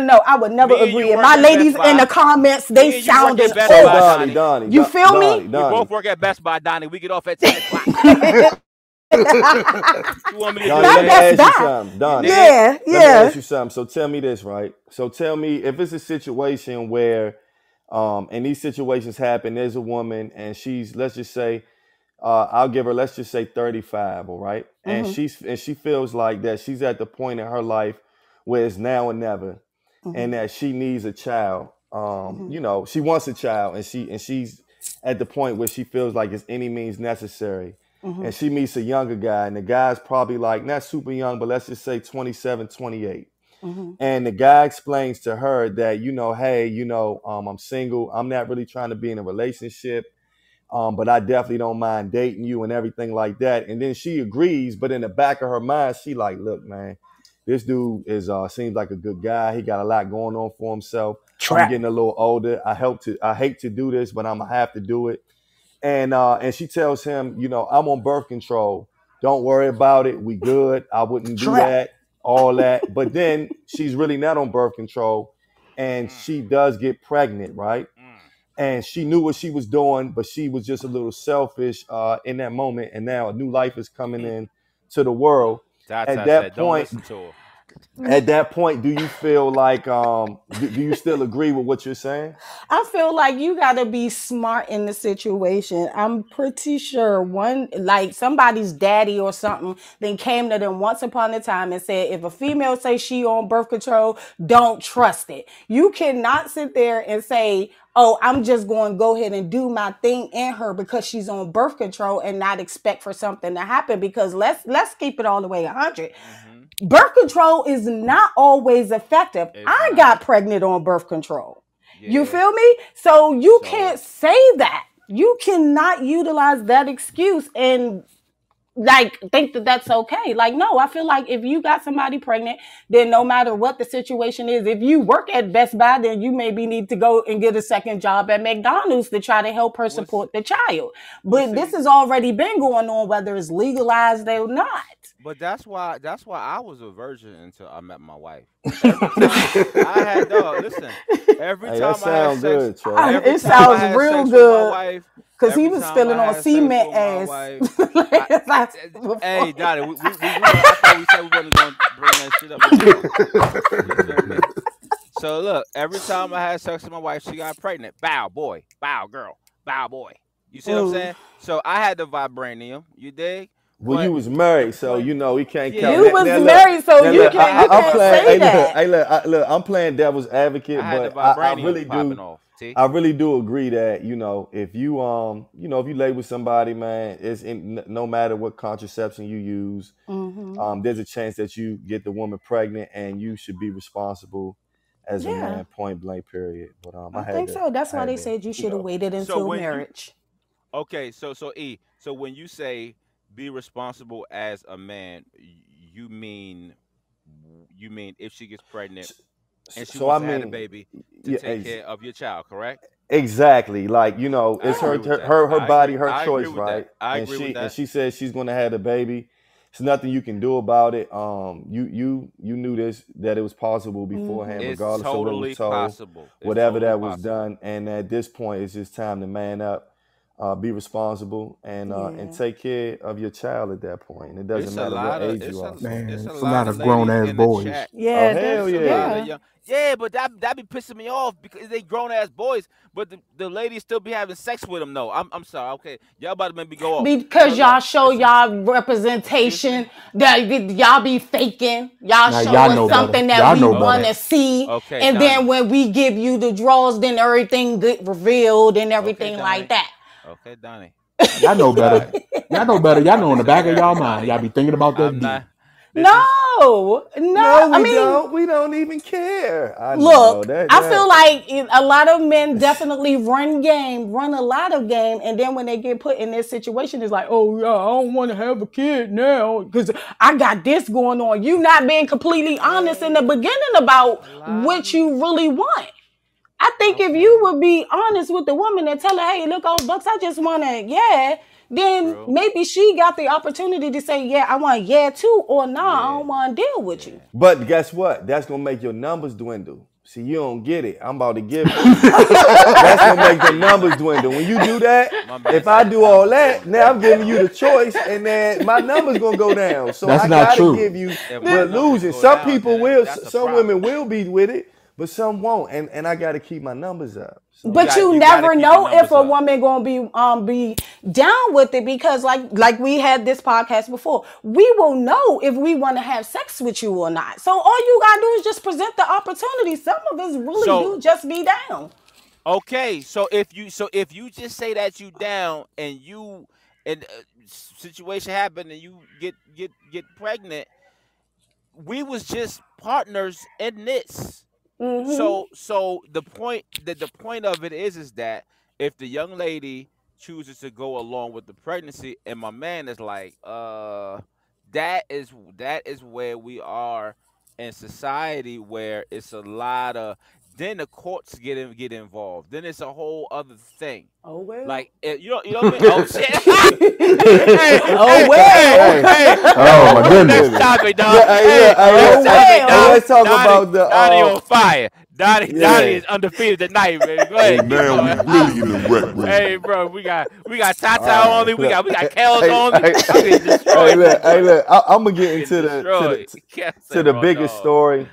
no. I would never Me and you agree. And work my at Best ladies in Buy. the comments, they Me and you work sounding at Best So Buy, off. Donnie, Donnie. Donnie, You feel me? Donnie, We both Donnie, work at Best Buy, Donnie. We get off at 10 o'clock. You want me to Donnie, do, let Not me man? Best ask you Buy. something. You Donnie, dig? Yeah, let me ask yeah. you something. So tell me this, right? So tell me if it's a situation where, and these situations happen. There's a woman, and she's, let's just say, I'll give her, let's just say 35, all right? And Mm-hmm, she feels like that she's at the point in her life where it's now or never, mm-hmm, and that she needs a child. mm-hmm, She wants a child, and she's at the point where she feels like it's any means necessary. mm-hmm, And she meets a younger guy, and the guy's probably like not super young, but let's just say 27, 28. mm-hmm, And the guy explains to her that, hey, I'm single. I'm not really trying to be in a relationship, but I definitely don't mind dating you and everything like that. And then she agrees, but in the back of her mind, she like, look, man, this dude is seems like a good guy. He got a lot going on for himself. I'm trap. getting a little older. I hate to do this, but I'm gonna have to do it. And she tells him, I'm on birth control. Don't worry about it. We good. I wouldn't do Trap. that, all that. But then she's really not on birth control, and Mm, she does get pregnant, right? mm. And she knew what she was doing, but she was just a little selfish in that moment. And now a new life is coming in to the world. At Tata that said, "Don't point, listen to her." do you feel like do you still agree with what you're saying? I feel like you gotta be smart in the situation. I'm pretty sure like somebody's daddy or something, then came to them once upon a time and said, if a female say she on birth control, don't trust it. You cannot sit there and say, oh, I'm just going to go ahead and do my thing in her because she's on birth control and not expect for something to happen. Because let's keep it all the way 100. Mm-hmm. Birth control is not always effective. It's I not. got pregnant on birth control. You Yeah. feel me? So you So can't say that. You cannot utilize that excuse and like think that that's okay. Like, no, I feel like if you got somebody pregnant, then no matter what the situation is, if you work at Best Buy, then you maybe need to go and get a second job at McDonald's to try to help her what's support the child. well But this see, has already been going on, whether it's legalized or not. but that's why I was a virgin until I met my wife. Every time I had dog, listen. Every Hey, that time I had sounds sex, good, Trey. every It time I sounds had real sex with my good wife, because he every was time feeling I on had sex cement with my ass. wife, I, That's hey, before. Donnie, I thought we said we wasn't gonna bring that shit up again. You feel me? So look, every time I had sex with my wife, she got pregnant. Bow boy, bow girl, bow boy. You see what I'm Mm. saying? So I had the vibranium. You dig? Well, But you was the married, so point, you know he can't count. yeah, You Now, was now look, married, so now you look. yeah, can't I you had the I'm can't playing. say Hey, vibranium. look, that. hey, look, look. I'm playing devil's advocate, I had the but I vibranium really popping do. off. T. I really do agree that if if you lay with somebody, man, no matter what contraception you use, Hmm. there's a chance that you get the woman pregnant, and you should be responsible as a Yeah, man, point blank, period. But I think so. That's I why had they to, said you should have So waited so until when you marriage. okay, so when you say be responsible as a man, you mean if she gets pregnant and she so I wants to have the mean, baby to yeah, take care of your child, correct? exactly. Like I it's agree Yeah. with that. her body, her I agree choice, with that. right? I And agree with she that. says she's going to have the baby. It's nothing you can do about it. You knew this, that it was possible beforehand, Hmm. It's regardless of what was totally told, possible. It's whatever totally that was possible. done. And at this point, it's just time to man up, be responsible, and Yeah. take care of your child at that point. And it doesn't matter what age you are. So, It's Man, a it's a lot lot of of grown ladies ass in the boys. chat. oh Yeah, hell that's It's a lot yeah. of yeah. young. Yeah, but that be pissing me off because they grown ass boys, but the ladies still be having sex with them. No, I'm sorry. Okay, y'all about to make me go off. So Because no, y'all show listen. y'all Excuse me. representation that y'all be faking. Y'all Now show y'all us know Okay. better. something that Y'all we know want better. to Okay. see. Okay, And then Donnie. when we give you the draws, then everything get revealed and Okay, everything like Donnie. that. Okay, Donnie. Y'all know All better. right. Y'all know better. Y'all know in the Listen back of y'all carefully, mind. Donnie. Y'all be thinking about that I'm D. not. This is No, no. No, I we mean, don't. We don't even care. I know look, that I feel that. like a lot of men definitely run a lot of game, and then when they get put in this situation, it's like, oh yeah, I don't want to have a kid now because I got this going on. You not being completely honest in the beginning about a lot what of you really want. I think if you okay. would be honest with the woman and tell her, hey, look, old bucks, I just want to, yeah, then True. maybe she got the opportunity to say, yeah, I want yeah too, or nah, I Yeah. don't want to deal with you. Yeah. But guess what? That's gonna make your numbers dwindle. See, you don't get it. I'm about to give it to you. That's gonna make the numbers dwindle. When you do that, My man if I said do all numbers that, gonna now I'm giving you dwindle. the choice, and then my numbers gonna go down. So That's I not gotta true. give you If my the numbers illusion. go Some down, people then will, that's a some women problem. will be with it, but some won't, and I gotta keep my numbers up. You So But got you you got to never keep your know if numbers a up. woman gonna be down with it because like we had this podcast before. We will know if we want to have sex with you or not. So all you gotta do is just present the opportunity. Some of us really So do just be down. okay, so if you just say that you down and you and situation happen and you get pregnant, we was just partners in this. Mm-hmm. So the point of it is that if the young lady chooses to go along with the pregnancy and my man is like that is where we are in society where it's a lot of then the courts get involved, then it's a whole other thing. Oh well. Like you know what I mean? Oh shit. Hey, Oh hey, hey, well. hey, hey, Oh my oh next goodness. goodness. topic, dog. Yeah, hey, look, Hey, hey, next Oh topic, hey, dog. well. let's talk Donnie, about the Donnie on fire. Donnie yeah. is undefeated tonight, man. Go Hey, ahead, keep now we going. really in the rec room. Hey, bro, we got All Tata right, only. We look, got we got Kels hey, only. hey, I'm getting hey, destroyed in look, this hey, joint. look. I'm gonna get I'm getting into destroyed. Kels to said the raw biggest dog. story,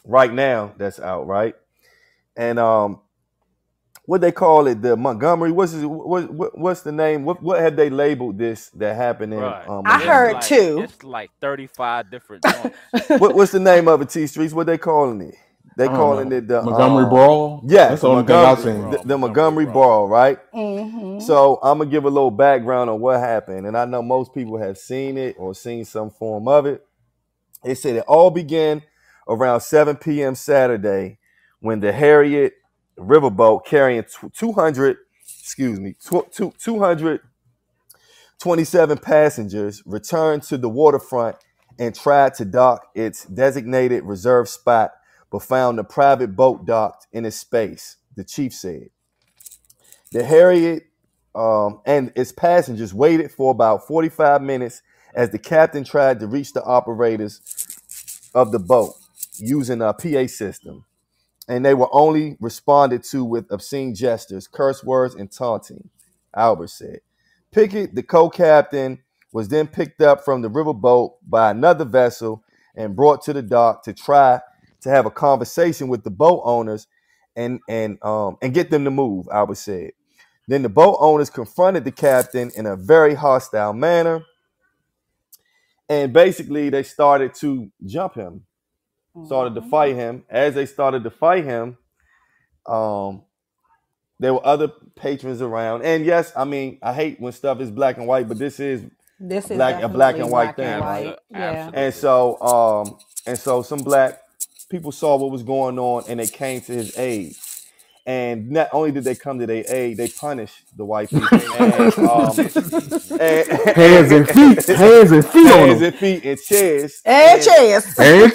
right now that's out, right? And what they call it, the Montgomery. What's the name? What have they labeled this that happened in Right. I It's Montgomery? heard like too. it's like 35 different joints. What's the name of it? T Streets. What they calling it? They I don't calling know. it the Montgomery Brawl. That's yes, the only thing I've Montgomery seen. Brawl. The Montgomery Montgomery Brawl. Brawl, right? Mm-hmm. So I'm gonna give a little background on what happened, and I know most people have seen it or seen some form of it. They said it all began around 7 p.m. Saturday when the Harriet riverboat carrying 200, excuse me, 227 passengers returned to the waterfront and tried to dock its designated reserve spot, but found the private boat docked in its space, the chief said. The Harriet and its passengers waited for about 45 minutes as the captain tried to reach the operators of the boat using a PA system, and they were only responded to with obscene gestures, curse words, and taunting, Albert said. Pickett, the co-captain, was then picked up from the riverboat by another vessel and brought to the dock to try to have a conversation with the boat owners and get them to move, I would say. Then the boat owners confronted the captain in a very hostile manner, and basically they started to jump him, started to fight him. As they started to fight him, um, there were other patrons around. And yes, I mean, I hate when stuff is black and white, but this is This is a black and white black thing, and right? white. Yeah. And so some black people saw what was going on and they came to his aid. And not only did they come to their aid, they punished the white people. Hands and feet on them. And feet and chairs. And chairs. And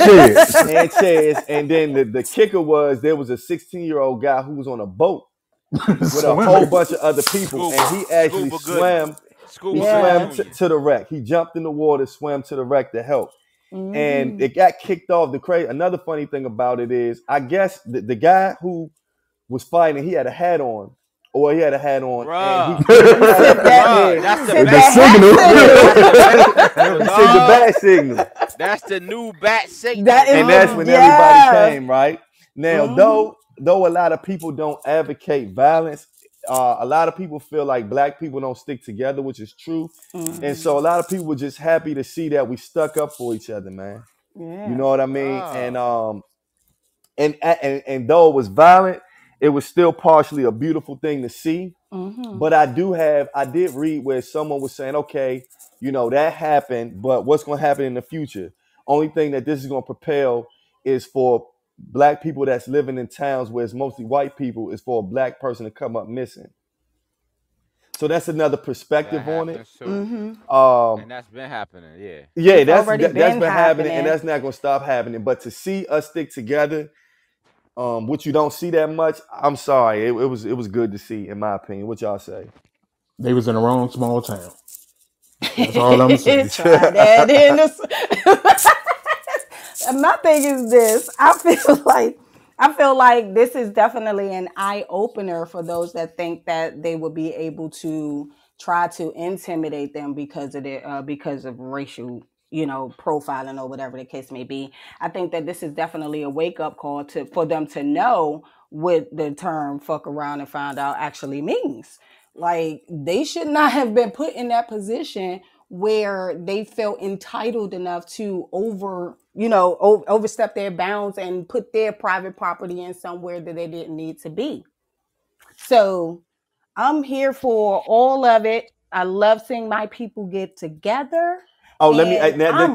chairs. And then the kicker was there was a 16-year-old guy who was on a boat with a whole bunch of other people. And he actually swam to the wreck. He jumped in the water, swam to the wreck to help. And it got kicked off. Another funny thing about it is, I guess the guy who was fighting, he had a hat on. Or he had a hat on. And that's the bat signal. That's the new bat signal. That's when everybody came, right? Now, though a lot of people don't advocate violence, a lot of people feel like black people don't stick together, which is true. And so a lot of people were just happy to see that we stuck up for each other, man. Yeah. You know what I mean? And though it was violent, it was still partially a beautiful thing to see. But I did read where someone was saying, okay, you know, that happened, but what's going to happen in the future? Only thing that this is going to propel is for black people that's living in towns where it's mostly white people, is for a black person to come up missing. So that's another perspective on it. And that's been happening, that's been happening, and that's not going to stop happening. But to see us stick together, which you don't see that much, I'm sorry, it was good to see, in my opinion. What y'all say? They was in the wrong small town. That's all I'm saying. My thing is this: I feel like this is definitely an eye opener for those that think that they will be able to try to intimidate them because of racial, profiling or whatever the case may be. I think that this is definitely a wake up call for them to know what the term "fuck around and find out" actually means. Like, they should not have been put in that position where they felt entitled enough to overstep their bounds and put their private property in somewhere that they didn't need to be. So I'm here for all of it. I love seeing my people get together. Oh, let me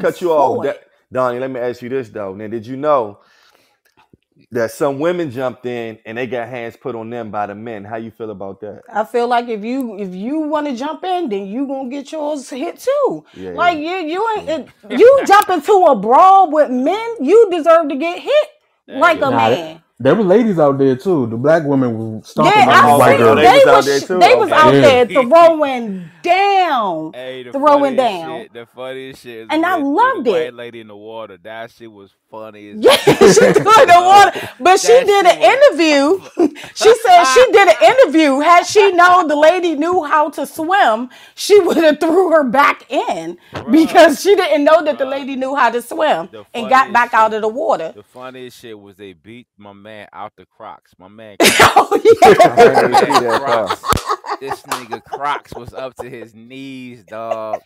cut you off. Donnie, let me ask you this, though. Now, did you know that some women jumped in and they got hands put on them by the men? How you feel about that? I feel like if you want to jump in, then you gonna get yours hit too. Yeah. Like you jump into a brawl with men, you deserve to get hit like a man. There were ladies out there too. The black women were stomping on the white girls. They was out there throwing down, The funniest shit. And I loved it. White lady in the water. That shit was funny. Yeah, she threw in the water, but she did an interview. She said she did an interview. Had she known the lady knew how to swim, she would have threw her back in because she didn't know that the lady knew how to swim and got back out of the water. The funniest shit was they beat my man out the Crocs. My man. Crocs. This nigga Crocs was up to his knees, dog.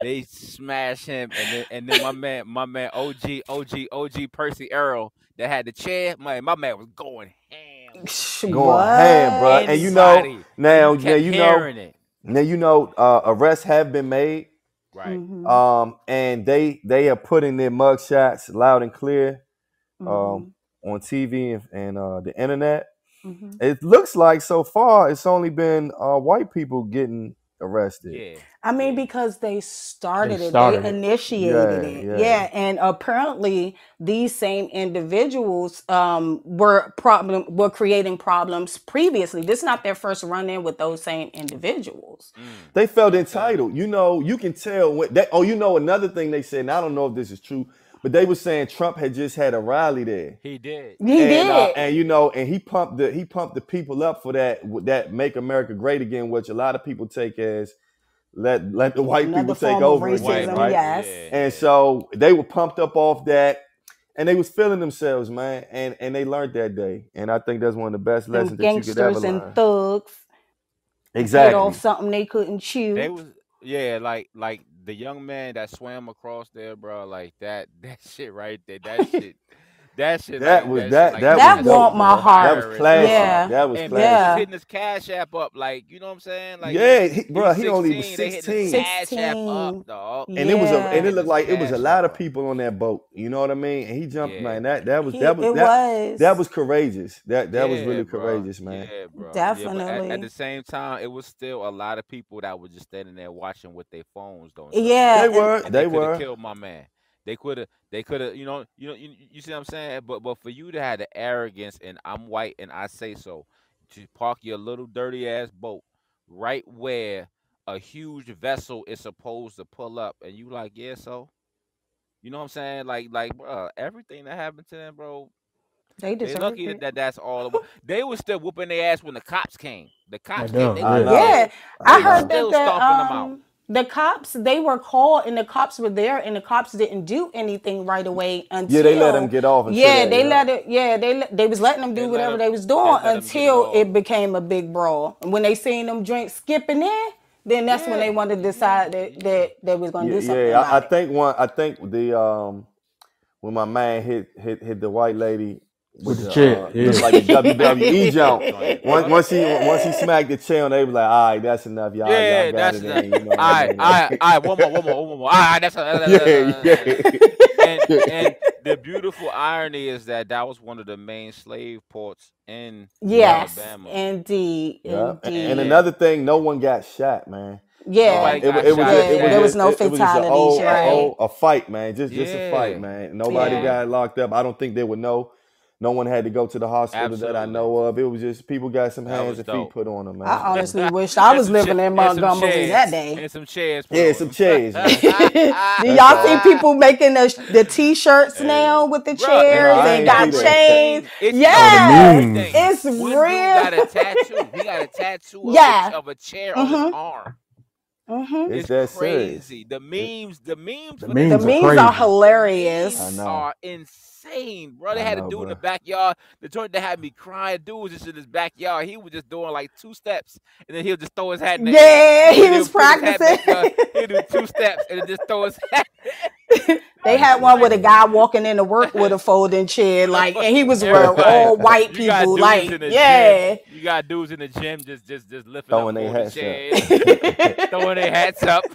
They smashed him, and then my man OG Percy Earl that had the chair. My man was going ham, bro. And arrests have been made, right? And they are putting their mugshots loud and clear, on TV and the internet. It looks like so far it's only been white people getting arrested. Yeah. I mean, because they started it. They initiated it. Yeah. And apparently these same individuals were creating problems previously. This is not their first run-in with those same individuals. They felt entitled. You can tell another thing they said, and I don't know if this is true, but they were saying Trump had just had a rally there. He did. And he pumped the people up for that "Make America Great Again," which a lot of people take as let the white people take over again, right? Yes. And so they were pumped up off that, and they was feeling themselves, man, and they learned that day, and I think that's one of the best Them lessons that you could ever gangsters and learn. thugs bit off Exactly. something they couldn't They chew. was like the young man that swam across there, bro. Like that shit right there. That shit That was That classic dope, warmed my bro. That was heart. inspiring, classy. dog. Yeah, That was And people was classy. yeah. hitting his cash app up, like you know what I'm saying? Like Yeah, he bro, was he only was 16. They hitting his 16. cash app up, 16. dog. And They it Yeah. looked hitting his like it was a cash lot app of up. people on that boat. You know what I mean? And he jumped, Yeah, man. That was It that was. was courageous. That was yeah, really bro. courageous, man. Yeah, bro. Yeah, but at the Definitely. same time, it was still a lot of people that were just standing there watching with their phones doing something else, They Yeah, and were, and they they could have were. killed my man. They could have, you see what I'm saying? But for you to have the arrogance, and I'm white and I say so, to park your little dirty ass boat right where a huge vessel is supposed to pull up, and you like, yeah, so you know what I'm saying? Like, bro, everything that happened to them, bro. they They deserved lucky it. that's all it was. They was still whooping their ass when the cops came. The I cops came. know. They I was Yeah. know. Yeah, still I I they was heard know. that still stomping them out. the cops they were called and the cops were there and the cops didn't do anything right away Yeah, they let him until get off until yeah that, they yeah. let it yeah they was letting them They do let whatever them they was they doing let them get it until off. it became a big brawl. And when they seen them drinks skipping in, then that's when Yeah, they wanted to decide yeah. that they was going to Yeah, do something yeah. I about it. think the when my man hit the white lady With with the the chair. looked Yeah. like the WWE That jump. joint, Once bro. once he smacked the chair, they was like, all right, that's enough. Y'all Yeah, got that's it the. in. You know what I All right, mean? all right, Like, all right. One more. All right, yeah, and the beautiful irony is that was one of the main slave ports in yeah, Yes, Alabama, indeed, yeah. And and indeed. another thing, no one got shot, man. Yeah, nobody got It was shot just in there that. was no it was just fatalities, Yeah, right? a fight, man. Just a fight, yeah, man. Nobody Yeah. yeah. got locked up. I don't think they would know. No one had to go to the hospital that I Absolutely, know of. It was just people got some that hands was and feet dope. put on them, I man. honestly wished I was living in And some Montgomery chairs that day. and some chairs put Yeah, on some them. chairs, man. Do That's y'all see all. people making the t-shirts now with the Bro, No, chairs I and ain't it's see got that. chains? everything. It's Oh, the Yes, memes. everything. it's One dude real. got a tattoo. He got a tattoo Yeah. of a chair on his Mhm. arm. Mhm. It's It's that serious. crazy. The memes The for this The memes are joint, memes are crazy. the I hilarious. memes know. are insane, bro. They I had a know, dude in the bro. backyard. The joint that had me crying. Dude was just in his backyard. He was just doing like 2 steps, and then he'll just throw his hat in the air, Yeah, he and he'll was put his hat back practicing. up. He'll do 2 steps, and then just throw his hat. They That had shit one with a crazy. guy walking into work with a folding chair, With a like, and he was around everybody. all white You got people, dudes like, in the gym. yeah. You got dudes in the gym just lifting up Throwing their folding hats up. chairs, throwing their hats up.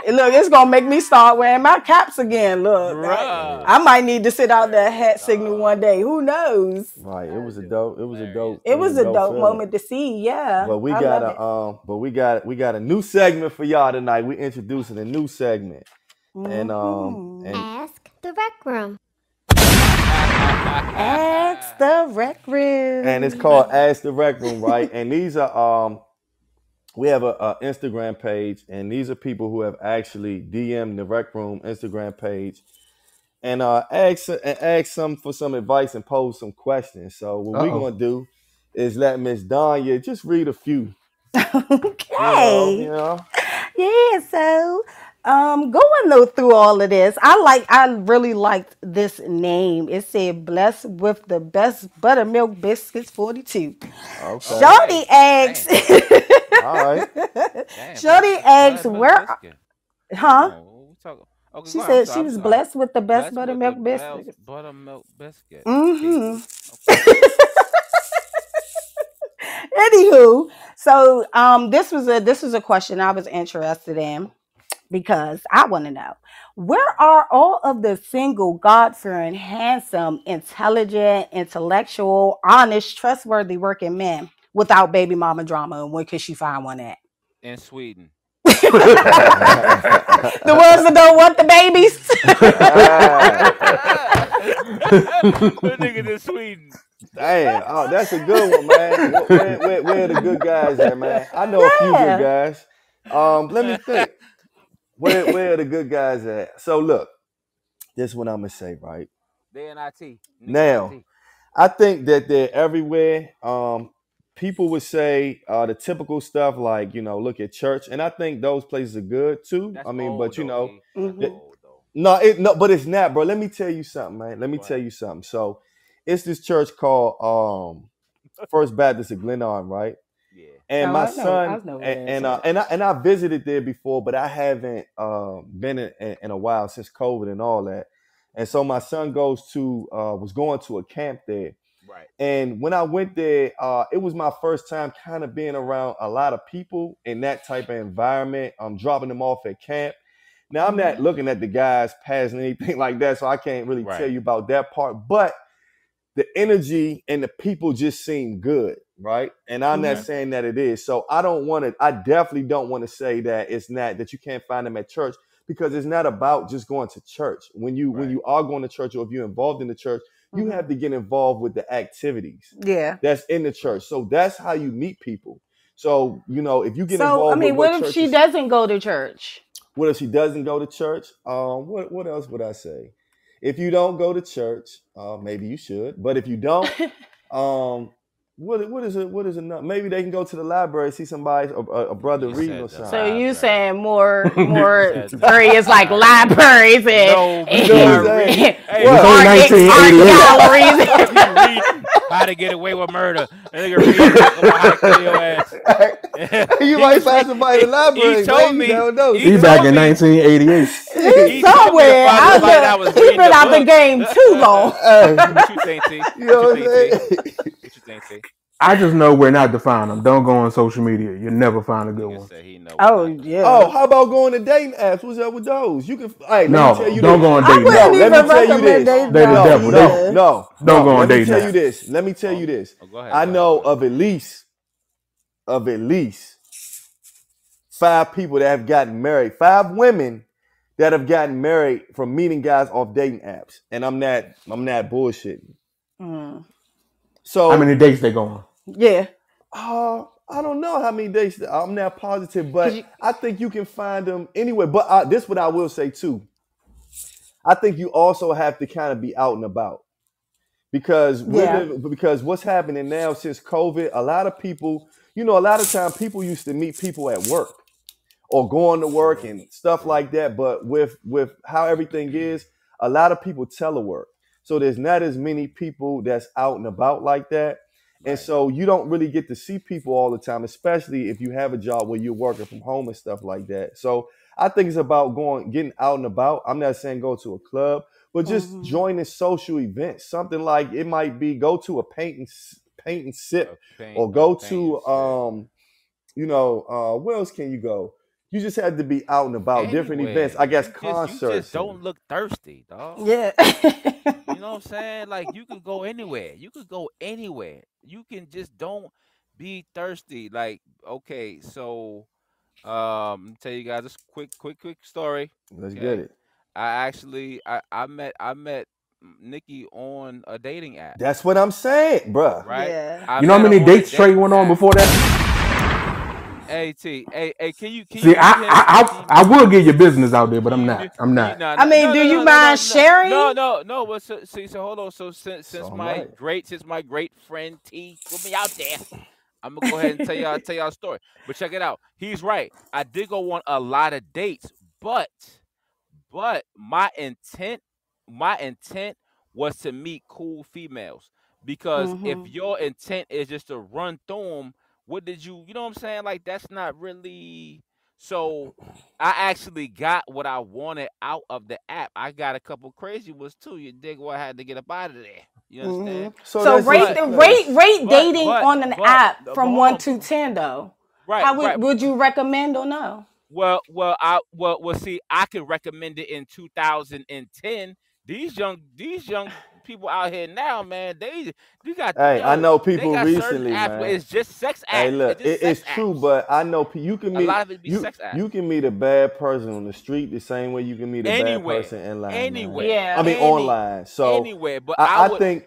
Look, it's gonna make me start wearing my caps again. Look, Bruh. I might need to sit out that hat signal one Dog. day. Who knows? Right. It That was a shit was dope. It was a hilarious, dope. It It was a was a dog. dope dope feeling. moment to see. Yeah, But we I got love it. we got a new segment for y'all tonight. We introducing a new segment. And Mhm. and Ask the rec room. Ask the rec and it's room. called Ask the Rec Room, right? And these are we have a Instagram page, and these are people who have actually DM'd the Rec Room Instagram page and ask some for some advice and pose some questions. So what we're Uh-oh. gonna do is let Miss Danya just read a few. You Okay. know. Yeah, so going through all of this, I really liked this name. It said blessed with the best buttermilk biscuits 42. Okay. Shorty Okay. asks All right. Damn, Shorty asks buttermilk where biscuit. huh? Hold on, what we talking? Okay, She go ahead. I'm said sorry. she I'm was sorry. blessed with the best Blessed with the buttermilk best biscuits. buttermilk biscuit. Mm-hmm. See? Okay. Anywho, so this was a question I was interested in because I want to know, where are all of the single, God-fearing, handsome, intelligent, intellectual, honest, trustworthy working men without baby mama drama, and where could she find one at? In Sweden. The ones that don't want the babies. What niggas in Sweden? Damn, oh, that's a good one, man. Where are the good guys at, man? I know a few good Yeah. guys. Let me think. Where are the good guys at? So look, this is what I'm gonna say, right? They in IT. Niggas Now, IT. I think that they're everywhere. People would say the typical stuff like, look at church, and I think those places are good too. That's I mean, old but though, E. That's Mhm. old though. no, but it's not, bro. Let me tell you something, man. Let me Go tell ahead. you something. So, it's this church called First Baptist of Glenarm, right? Yeah. And Oh, my I son know where and that's and, uh, at. and I and I visited there before, but I haven't been in a while since COVID and all that. And so my son was going to a camp there. Right. And when I went there, it was my first time kind of being around a lot of people in that type of environment. I'm dropping them off at camp. Now I'm not Mhm. looking at the guys passing anything like that, so I can't really tell Right. you about that part. But the energy and the people just seem good, right? And I'm not Okay. Mhm. saying that it is. So I definitely don't want to say that it's not, that you can't find them at church, because it's not about just going to church. When Right. you are going to church, or if you're involved in the church, you Mhm. have to get involved with the activities Yeah. that's in the church. So that's how you meet people. So, if you get So, I involved with mean, what what if church she is, doesn't go to church? what if she doesn't go to church? What else would I say? If you don't go to church, maybe you should. But if you don't, um, what is enough? Maybe they can go to the library, see somebody, a brother He reading or said the something. So you library. saying more He said the areas like library. libraries No, You we know what I'm not saying? reading. Hey, This What? ain't art 1988. galleries. we reading How to Get Away with Murder. And nigga reading a book about how to kill your ass. You he might was find somebody in the he library, told man. You me never know. he He back told in me 1988. Shit. he He's told me to somewhere find out somebody that was the. He reading been the out the book. game too long. Hey, What you think, T? you What know you what I'm think, T? saying? What you think, T? I just know where not to find them. Don't go on social media. You'll never find a good Nigga one. said he know where Oh not to find. yeah. Oh, how about going to dating apps? What's up with those? You can. Hey, let me tell No, you don't this. go on I dating No, apps. wouldn't let me even tell you recommend this. dating They the apps No, devil. They no, either. no, don't no. go on Let me dating tell you apps. this. Let me tell Oh, you this. go ahead. I Go ahead. know Go ahead. of at least 5 people that have gotten married. 5 women that have gotten married from meeting guys off dating apps, and I'm not bullshitting. Mm. How So, many dates they going? Yeah. I don't know how many days. I'm not positive, Cause but you, I think you can find them anywhere. But this, what I will say too. I think you also have to kind of be out and about, because yeah. because what's happening now since COVID, a lot of people, a lot of time people used to meet people at work or going to work True. and stuff True. like that. But with how everything is, a lot of people telework. So there's not as many people that's out and about like that. And Right. so you don't really get to see people all the time, especially if you have a job where you're working from home and stuff like that. So I think it's about getting out and about. I'm not saying go to a club, but just Hmm. joining social events. Something like, it might be go to a paint and sip, or A go paint and to sip. where else can you go? You just had to be out and about, different events. Anywhere. I guess You just concerts and don't look thirsty, dog. Yeah. You know what I'm saying? Like you could go anywhere. You could go anywhere. You can just don't be thirsty. Like, okay, so let me tell you guys this quick story. let's get Okay. it. I met Nikki on a dating app, That's what I'm saying, bruh. right? Yeah. I You know how met her many on a dates Trey dating went on app. before that? Hey T, hey, can you See, give him I 15 will get your minutes? business out there, but Can I'm you not. do? I'm Can you not. no I no mean, no do no you no no mind no sharing? no no? But so hold on. So So since I'm my right. great friend T put me out there, I'm gonna go ahead and tell y'all a story. But check it out. He's right. I did go on a lot of dates, but my intent was to meet cool females, because if Hmm. your intent is just to run through them, what did you know what I'm saying? Like that's not really. So I actually got what I wanted out of the app. I got a couple crazy ones too. You dig what I had to get up out of there. You Hmm. understand? So So that's just But rate but dating but on an but app but from hold one on. to 10 though. Right, How right. would you recommend or no? Well. See, I could recommend it in 2010. These young people out here now, man, they got Hey, I know they people got certain recently, apps where man. it's just sex Hey, apps. look, It's just sex it's true, apps. but I know you can A meet lot of it be sex apps. you can meet a bad person on the street the same way you can meet a bad Anywhere, person in line, man. anywhere, I Yeah. mean online. So anywhere. But I I would think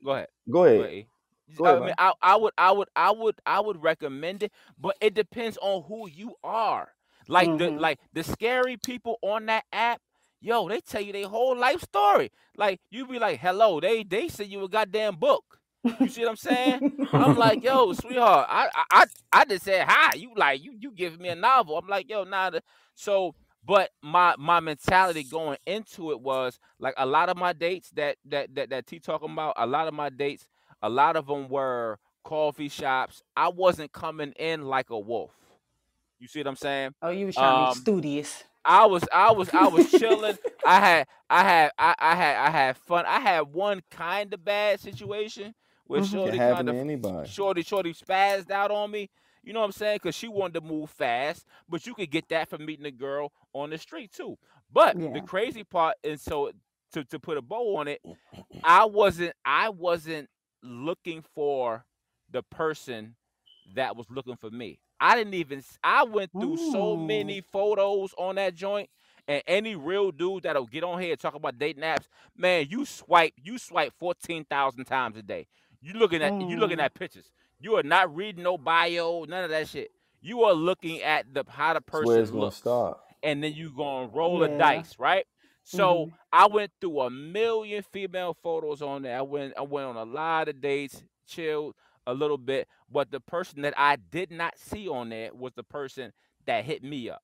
go ahead. go Go ahead. ahead. E. Go I ahead, mean, man. I would recommend it, but it depends on who you are. Like the Hmm. like the scary people on that app, yo, they tell you their whole life story. Like you be like, hello, they send you a goddamn book. You see what I'm saying? I'm like, yo, sweetheart, I just said hi. You like you giving me a novel. I'm like, yo, nah. So, But my mentality going into it was like a lot of my dates that T talking about. A lot of my dates, a lot of them were coffee shops. I wasn't coming in like a wolf. You see what I'm saying? Oh, you was trying to be Um, studious. I was chilling. I had fun. I had one kind of bad situation where Mm-hmm. Can Shorty happen kind to of anybody. Shorty spazzed out on me. You know what I'm saying? Because she wanted to move fast, but you could get that from meeting a girl on the street too. But the Yeah. crazy part, and so to put a bow on it, I wasn't looking for the person that was looking for me. I didn't even I went through so Mm. many photos on that joint, and any real dude that'll get on here and talk about dating apps, man, you swipe 14,000 times a day. You looking at Mm. pictures. You are not reading no bio, none of that shit. You are looking at the how the That's where it's person gonna looks, start. and then you gonna roll a Yeah. dice, right? So Mm-hmm. I went through a million female photos on there. I went on a lot of dates, chilled a little bit, but the person that I did not see on there was the person that hit me up.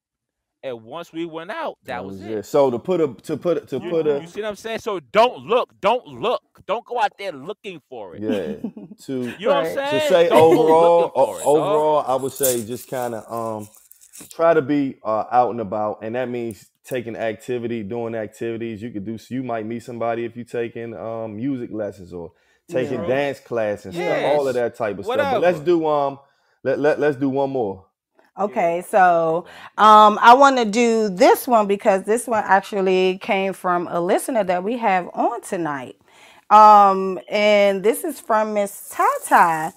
And once we went out, That that was was it. it. So to You put a you see what I'm saying? So don't go out there looking for it. yeah to You know what I'm Right. to saying? say Don't go looking overall for it, dog. overall I would say just kind of try to be out and about, and that means taking doing activities. You could do, you might meet somebody if you're taking music lessons or taking Yeah. True. dance class and stuff, Yeah, all of that type of stuff. But let's whatever. do let's do one more. Yeah, Okay, let's do so one. I want to do this one because this one actually came from a listener that we have on tonight. And this is from Miss Tata.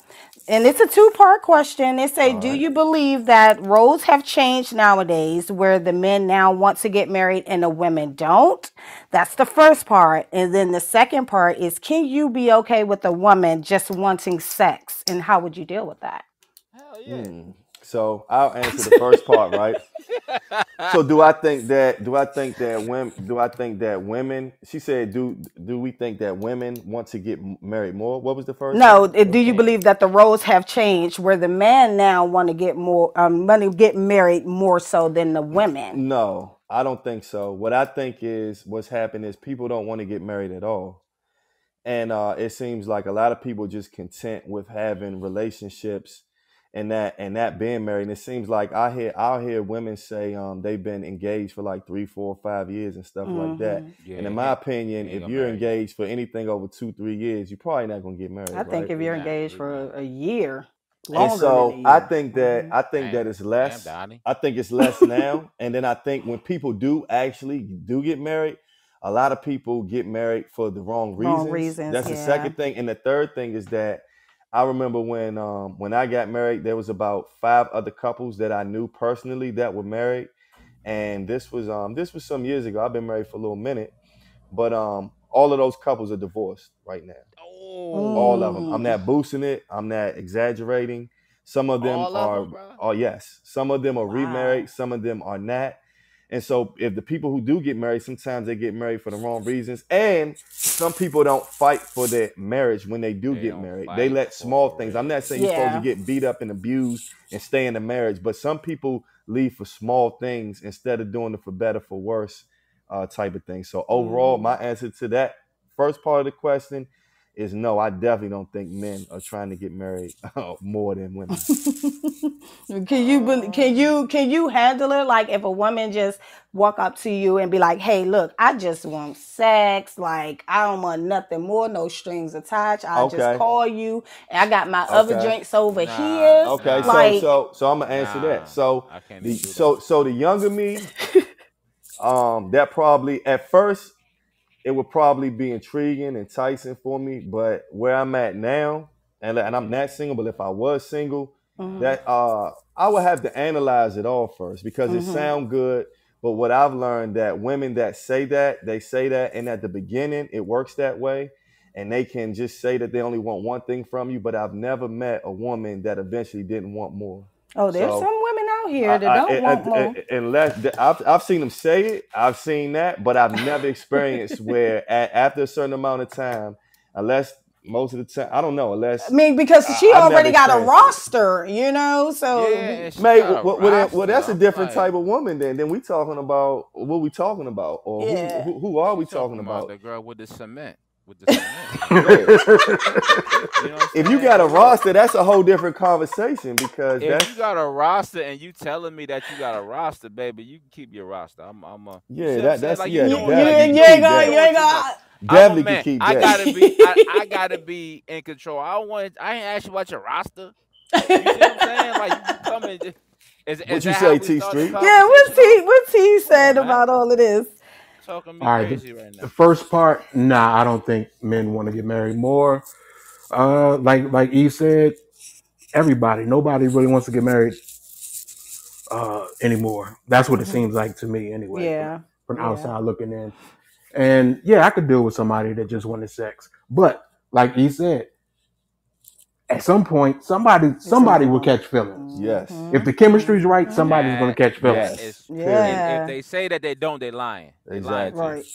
And it's a two-part question. They say, All do right. you believe that roles have changed nowadays where the men now want to get married and the women don't? That's the first part. And then the second part is, can you be okay with a woman just wanting sex? And how would you deal with that? Hell yeah. Hmm. So I'll answer the first part, right? So do I think that women, she said, do we think that women want to get married more? What was the first No, thing? do you Yeah. believe that the roles have changed where the men now want to get married more so than the women? No, I don't think so. What I think is what's happened is people don't want to get married at all. And it seems like a lot of people just content with having relationships and that being married. And it seems like I hear women say they've been engaged for like 3, 4, 5 years and stuff like that. Hmm. Yeah, And in he my ain't, opinion, he ain't if gonna you're marry you. engaged for anything over 2, 3 years, you're probably not gonna get I married, think right? if He you're not. engaged He not. for a year, And longer than a so I year. think that Hmm. I think that Damn. it's Damn, less. Donnie. I think it's less now. And then I think when people do get married, a lot of people get married for the wrong Wrong reasons. reasons, That's the yeah. second thing. And the third thing is that I remember when I got married, there was about 5 other couples that I knew personally that were married. And this was some years ago. I've been married for a little minute, but all of those couples are divorced right now. All of Oh, them. I'm Mm. not boosting it. I'm not exaggerating. Some of them all of are, them, bro. oh yes. Some of them are remarried. Wow. Some of them are not. And so, if the people who do get married, sometimes they get married for the wrong reasons. And some people don't fight for their marriage when they do They get don't married. They fight let small for things. I'm not saying you're it. supposed to Yeah. get beat up and abused and stay in the marriage, but some people leave for small things instead of doing it for better, for worse, type of thing. So, overall, Hmm. my answer to that first part of the question is no. I definitely don't think men are trying to get married more than women. Can you handle it? Like if a woman just walk up to you and be like, "Hey, look, I just want sex. Like I don't want nothing more, no strings attached. I just Okay. call you, and I got my other Okay. drinks over Nah, here." Okay. So nah, Like, so so I'm gonna answer that. nah. So I can't the even do that. so the younger me, that probably at first it would probably be intriguing, enticing for me. But where I'm at now, and I'm not single, but if I was single, mhm, that I would have to analyze it all first because it mhm. sound good. But what I've learned that women that say that, they say that, and at the beginning it works that way, and they can just say that they only want one thing from you. But I've never met a woman that eventually didn't want more. Oh, there's So some women out here that don't want more. unless I've seen them say it, I've seen that, but I've never experienced where after a certain amount of time, unless most of the time. I don't know, I unless mean, because she I've never already got a experienced it. roster, you know. Yeah, So and she Mate, got a well, roster. that's a I'm different like, type of woman. Then we talking about what we talking about, or yeah, who are she we talking talking about about? the girl with the cement, with the cement. Yeah. You know what I'm If you saying? got a But look, roster, that's a whole different conversation because if you that's got a roster and you telling me that you got a roster, baby, you can keep your roster. you yeah, see what I'm saying? that's Like you yeah, you, doing, you, like definitely you can you doing, ain't keep you gonna, that. you doing ain't too much. gonna. I'm a Definitely can man. keep I that. gotta be, I gotta be in control. I ain't ask you about your roster. You see what I'm saying? Like you come in. Is What you that how say, we T start the Street? Yeah, conversation off? what's he Come said on, man. about all of this? Talking me All right, crazy right the now. first part, nah, I don't think men want to get married more. Like E said, nobody really wants to get married anymore. That's what it Hmm. seems like to me, anyway, Yeah, from yeah. outside looking in. And yeah, I could deal with somebody that just wanted sex, but like E said, at some point, somebody Somebody will gonna. catch feelings. Yes, If Hmm. the chemistry's right, Hmm. somebody's going to catch That feelings. is, yes, and period, if Yeah. they say that they don't, they lying. They lying to exactly. you. Right.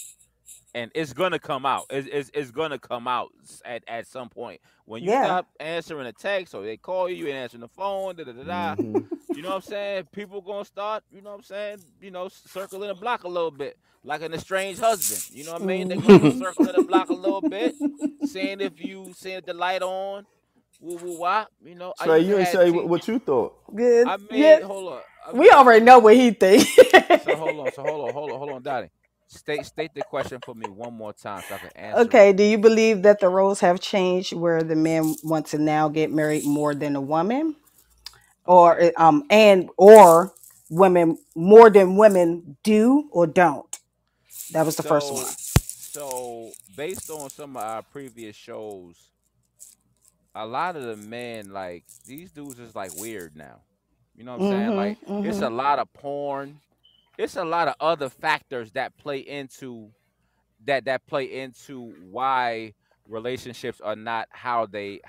And it's gonna come out. It's gonna come out at some point when you Yeah. stop answering a text or they call you, you ain't answering the phone. Da da da da. Hmm. You know what I'm saying? People gonna start. You know what I'm saying? Circling the block a little bit, like an estranged husband. You know what I mean? They're gonna Hmm. circle the block a little bit, seeing if the light on. Woo woo wop. I Trey, used to you ain't have say team. what you thought. Good. I Yeah. made hold up. I We made already some. know what he thinks. So hold on. So hold on, Dottie. State the question for me one more time so I can answer it. Okay. Do you believe that the roles have changed where the men want to now get married more than a woman, or Okay. or women more than women do or don't? That was the first one. So based on some of our previous shows, a lot of the men like these dudes is like weird now. You know what I'm saying? Mm-hmm. Like it's a Mm-hmm. lot of porn. It's a lot of other factors that play into why relationships are not how they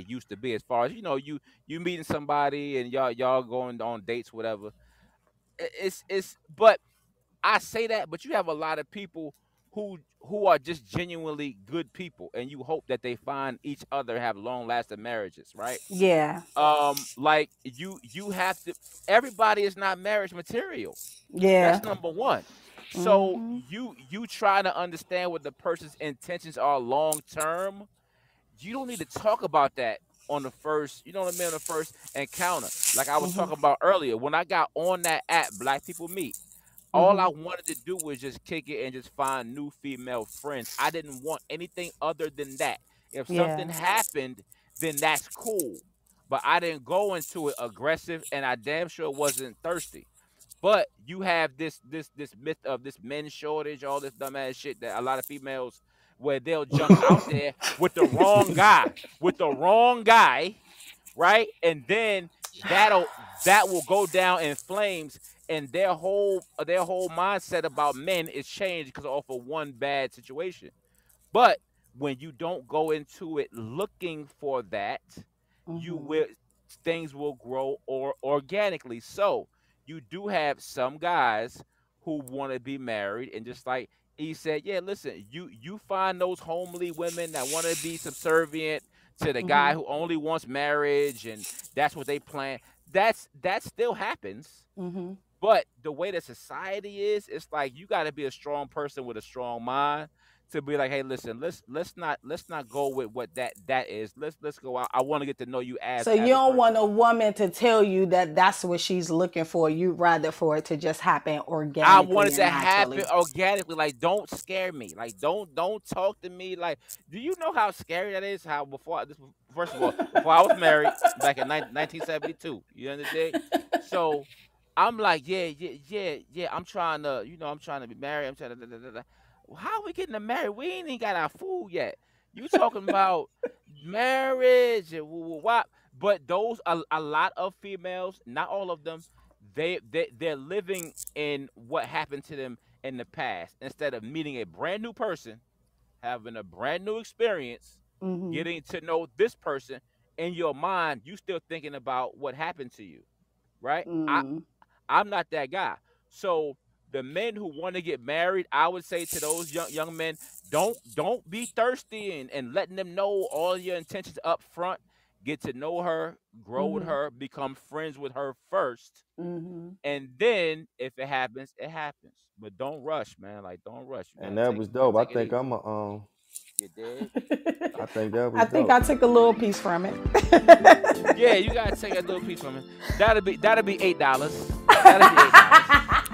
used to be. As far as you meeting somebody and y'all going on dates, whatever. It's but I say that, but you have a lot of people who are just genuinely good people, and you hope that they find each other, have long lasting marriages, right? Yeah. Like you have to. Everybody is not marriage material. Yeah. That's number one. So Mm-hmm. you try to understand what the person's intentions are long term. You don't need to talk about that on the first, you know what I mean, on the first encounter. Like I was Mm-hmm. talking about earlier, when I got on that app, Black People Meet. All Mm-hmm. I wanted to do was just kick it and just find new female friends. I didn't want anything other than that. If something Yeah. happened, then that's cool. But I didn't go into it aggressive, and I damn sure wasn't thirsty. But you have this myth of this men shortage, all this dumbass shit that a lot of females where they'll jump out there with the wrong guy, right? And then that will go down in flames, and their whole mindset about men is changed because of one bad situation. But when you don't go into it looking for that, you Mm-hmm. will things will grow or organically. So you do have some guys who want to be married, and just like he said, yeah, listen, you find those homely women that want to be subservient to the Mm-hmm. guy who only wants marriage, and that's what they plan. That still happens, Mm-hmm. but the way that society is, it's like you got to be a strong person with a strong mind to be like, hey, listen, let's not go with what that is. Let's go out. I want to get to know you So as you a don't want person. a woman to tell you that that's what she's looking for. You'd rather for it to just happen I want organically it and to happen naturally. organically. Like, don't scare me. Like, don't talk to me. Like, do you know how scary that is? How first of all, before I was married back in 1972, you understand? So I'm like, yeah, yeah, yeah, yeah. I'm trying to be married. I'm trying to. Da, da, da, da. How are we getting to married? We ain't even got our food yet. You talking about marriage and what? But those a lot of females, not all of them, they're living in what happened to them in the past instead of meeting a brand new person, having a brand new experience, Mm-hmm. getting to know this person. In your mind you still thinking about what happened to you, right? Mm. I'm not that guy. So the men who want to get married, I would say to those young men, don't be thirsty and letting them know all your intentions up front. Get to know her, grow with her, become friends with her first, and then if it happens, it happens. But don't rush, man. Like don't rush. And that was dope. I think I'm a You did? I think that was I think dope. I took a little piece from it. Yeah, you gotta take a little piece from it. That'll be $8. That'll be $8.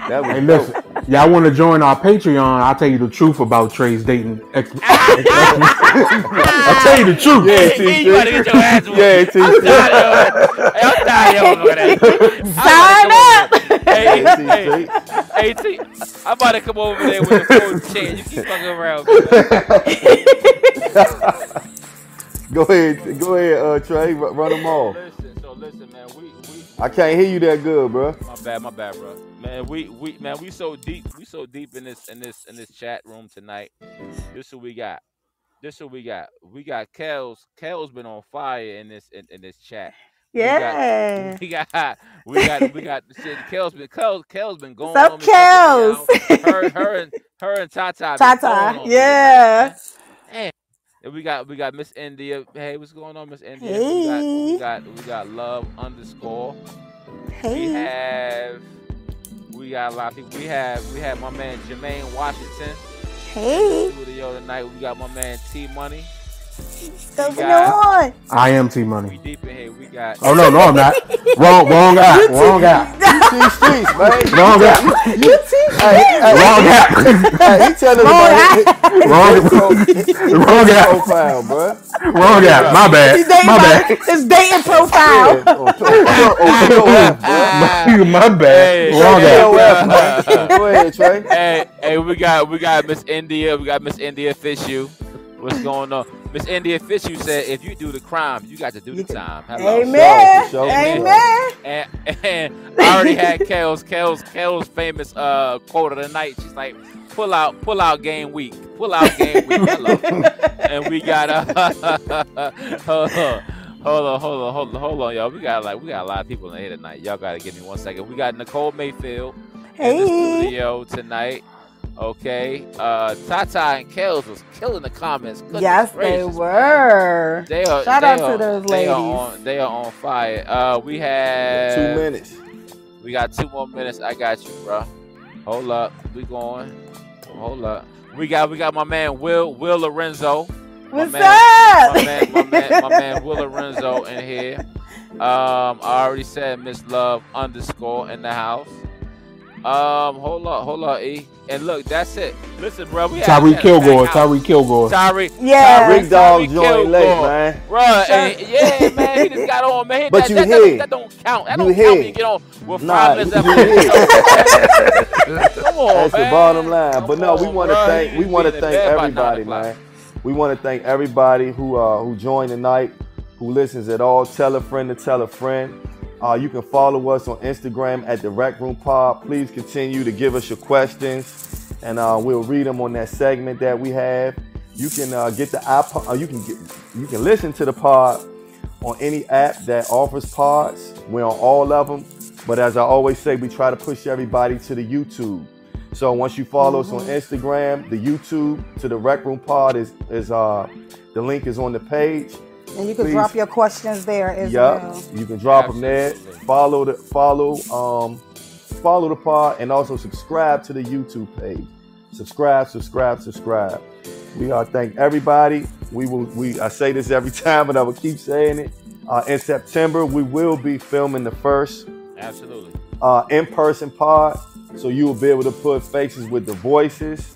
That was Hey, dope. listen, y'all want to join our Patreon? I'll tell you the truth about Trey's dating. I'll tell you the truth. Yeah, Hey, you gotta get your ass whooped. Yeah, T. I'm tired of that. Sign up. Hey, T, I'm about to come over there with the phone chain. You keep fucking around, man. Go ahead, Trey. Run them off. Listen, man. We I can't hear you that good, bro. my bad, bro. Man, we so deep in this chat room tonight. This what we got. We got Kels. Kels been on fire in this chat. Yeah. We got shit. Kel's been going What's up, on me. Kels? Her and Tata. Tata. Yeah. Man. And we got Miss India. Hey, what's going on, Miss India? Hey. We got love _ Hey. We got a lot of people. We have my man Jermaine Washington. Hey. Studio tonight. We got my man T Money. What's going on? I am T We Money. deep in here. We got. Oh no, I'm not. Wrong guy. Wrong guy. You streets, man. Wrong guy. Wrong guy. Hey, he telling us about Wrong guy. profile, bro. Wrong guy. My bad. His dating profile. My bad. Wrong guy. Go ahead, Trey. Hey, we got Miss India. We got Miss India Fishu. What's going on? Miss India Fishu said, if you do the crime, you got to do the time. Hello. Amen. Sure. Amen. And I already had Kel's famous quote of the night. She's like, pull out game week. Pull out game week. Hello. And we got hold on, y'all. We got a lot of people in here tonight. Y'all gotta give me 1 second. We got Nicole Mayfield in the studio tonight. Okay, Tata and Kels was killing the comments. Goodness Yes, gracious, they were. Shout out to those ladies. They are on fire. We have 2 minutes. We got 2 more minutes. I got you, bro. Hold up, we going. Hold up. We got my man Will Lorenzo. What's up? My man Will Lorenzo in here. I already said Miss Love _ in the house. Hold up, E. And look, that's it. Listen, bro. Tyreek Kilgore. Yeah. Rick Dog joined late, man. Bro, yeah, man. He just got on, man. But that don't count. That don't count when you get on with 5 minutes after. Come on, That's man. the bottom line. But no, we want to bro. thank everybody, man. We want to thank everybody who joined tonight, who listens at all. Tell a friend to tell a friend. You can follow us on Instagram at the Rec Room Pod. Please continue to give us your questions, and we'll read them on that segment that we have. You can get the iPod. You can listen to the pod on any app that offers pods. We're on all of them. But as I always say, we try to push everybody to the YouTube. So once you follow us on Instagram, the YouTube to the Rec Room Pod is the link is on the page. And you can drop your questions there as well. well. You can drop them there. Follow the pod, and also subscribe to the YouTube page. Subscribe. We thank everybody. I say this every time, but I will keep saying it. In September, we will be filming the first in-person pod, so you will be able to put faces with the voices.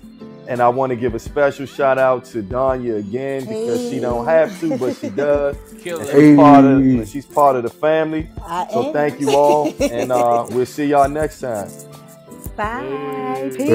And I want to give a special shout out to Danya again, because she don't have to, but she does. And she's part of the family. So thank you all, and we'll see y'all next time. Bye. Peace.